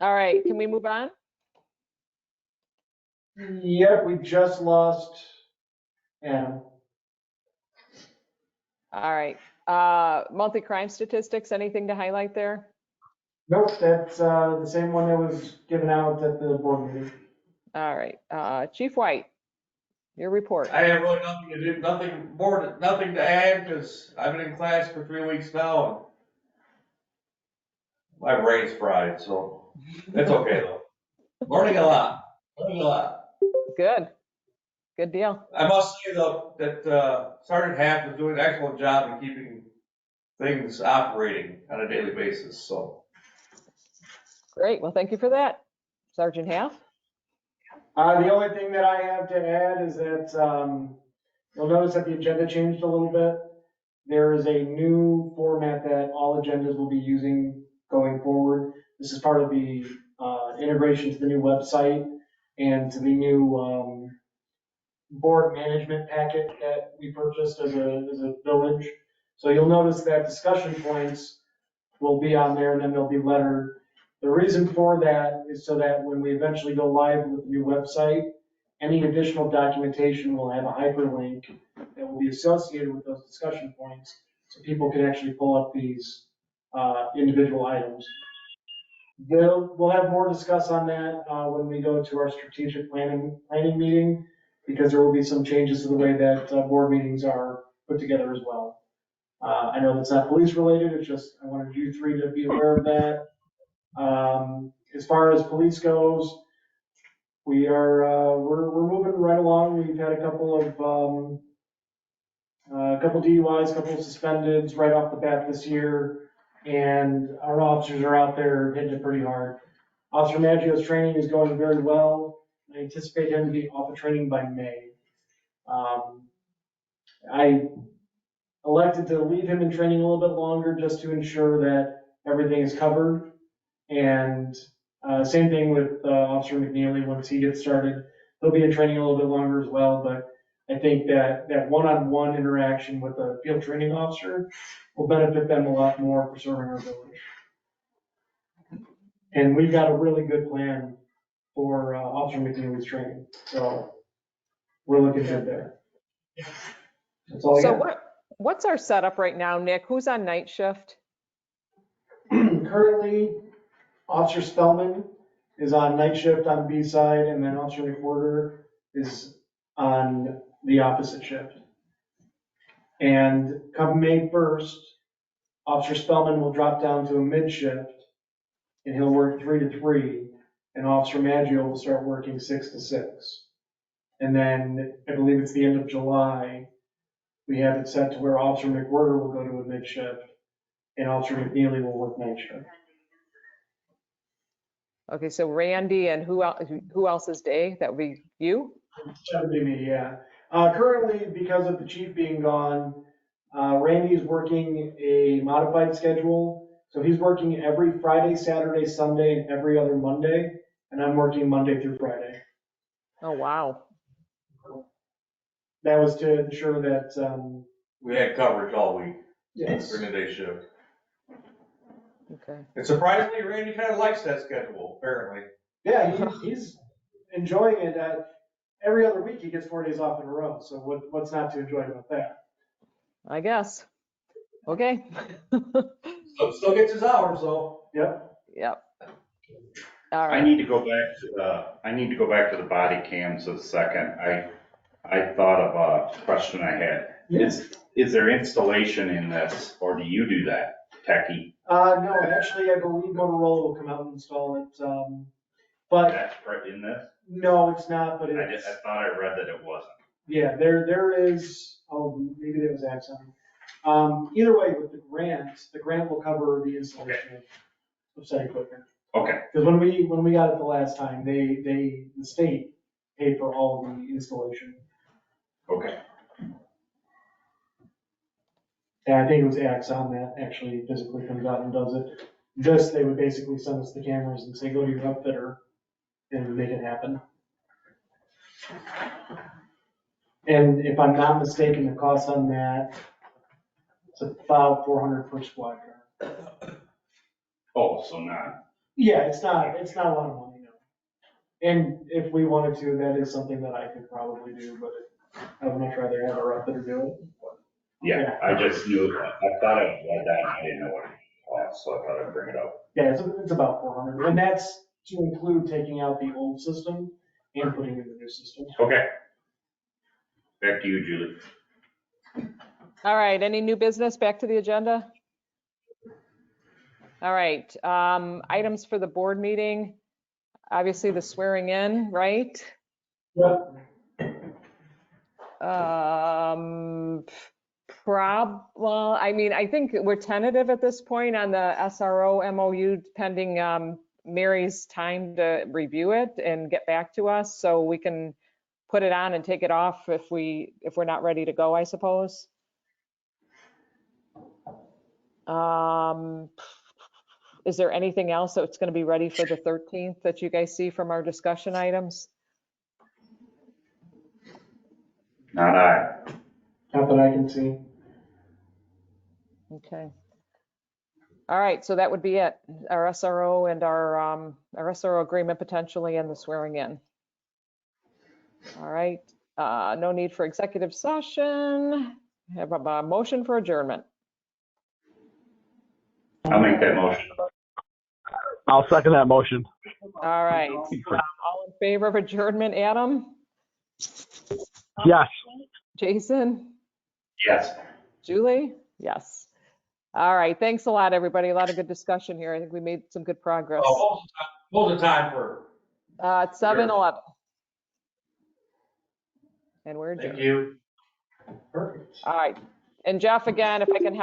All right, can we move on? Yep, we just lost Adam. All right. Monthly crime statistics, anything to highlight there? Nope, that's the same one that was given out at the board meeting. All right. Chief White, your report. I have really nothing to do, nothing to add, because I've been in class for 3 weeks now, and my brain's fried, so it's okay though. Learning a lot. Good. Good deal. I must say though, that Sergeant Half is doing an excellent job in keeping things operating on a daily basis, so. Great. Well, thank you for that. Sergeant Half? The only thing that I have to add is that you'll notice that the agenda changed a little bit. There is a new format that all agendas will be using going forward. This is part of the integration to the new website and to the new board management packet that we purchased as a village. So you'll notice that discussion points will be on there, and then they'll be lettered. The reason for that is so that when we eventually go live with the new website any additional documentation will have a hyperlink that will be associated with those discussion points, so people can actually pull up these individual items. We'll have more to discuss on that when we go to our strategic planning meeting, because there will be some changes to the way that board meetings are put together as well. I know that's not police related, it's just, I wanted you three to be aware of that. As far as police goes, we're moving right along. We've had a couple DUIs, a couple of suspendeds right off the bat this year, and our officers are out there hitting it pretty hard. Officer Maggio's training is going very well. I anticipate him to be off of training by May. I elected to leave him in training a little bit longer just to ensure that everything is covered. And same thing with Officer McNeely. Once he gets started, he'll be in training a little bit longer as well. But I think that one-on-one interaction with a field training officer will benefit them a lot more for serving our village. And we've got a really good plan for Officer McNeely's training. So we're looking good there. That's all I So got. what's our setup right now, Nick? Who's on night shift? Currently, Officer Spellman is on night shift on B side, and then Officer McWhorter is on the opposite shift. And come May 1st, Officer Spellman will drop down to a mid shift, and he'll work 3 to 3, and Officer Maggio will start working 6 to 6. And then I believe it's the end of July, we have it set to where Officer McWhorter will go to a mid shift, and Officer McNeely will work night shift. Okay, so Randy and who else is day? That would be you? That would be me, yeah. Currently, because of the chief being gone, Randy is working a modified schedule. So he's working every Friday, Saturday, Sunday, and every other Monday, and I'm working Monday through Friday. Oh, wow. That was to ensure that, We had coverage all week yes. during the day shift. Okay. And surprisingly, Randy kind of likes that schedule, apparently. Yeah, he's enjoying it. Every other week he gets 4 days off in a row, so what's not to enjoy about that? I guess. Okay. Still gets his hours, though. Yep. Yep. All I right. need to go back to the body cams a second. I thought of a question I had. Is there installation in this, or do you do that, techie? No, actually, I believe Motorola will come out and install it, but That's right in this? no, it's not, but I it's. thought I read that it wasn't. Yeah, there is, maybe there was Axon. Either way, with the grant will cover the installation of said equipment. Okay, Because when we got it the last time, the state paid for all of the installation. okay. And I think it was Axon that actually physically comes out and does it. They would basically send us the cameras and say, go to your upfitter and make it happen. And if I'm not mistaken, the cost on that, it's about $400 per squad car. Oh, so not, Yeah, it's not a lot of money, no. And if we wanted to, that is something that I could probably do, but I would much rather have our upfitter do it. yeah, I just knew, I thought I read that, and I didn't know what it cost, so I thought I'd bring it up. Yeah, it's about 400, and that's to include taking out the old system and putting in the new system. Okay. Back to you, Julie. All right. Any new business? Back to the agenda? All right. Items for the board meeting. Obviously the swearing in, right? Yep. Well, I mean, I think we're tentative at this point on the SRO MOU pending Mary's time to review it and get back to us, so we can put it on and take it off if we're not ready to go, I suppose. Is there anything else that's going to be ready for the 13th that you guys see from our discussion items? Not I. Not that I can see. Okay. All right, so that would be it. Our SRO and our SRO agreement potentially and the swearing in. All right, no need for executive session. Have a motion for adjournment. I'll make that motion. I'll second that motion. All right, all in favor of adjournment, Adam, Yes. Jason, Yes. Julie? Yes. All right, thanks a lot, everybody. A lot of good discussion here. I think we made some good progress. Oh, what was the time for? It's 7:11. And we're adjourned. Thank you. Perfect. All right. And Jeff, again, if I can have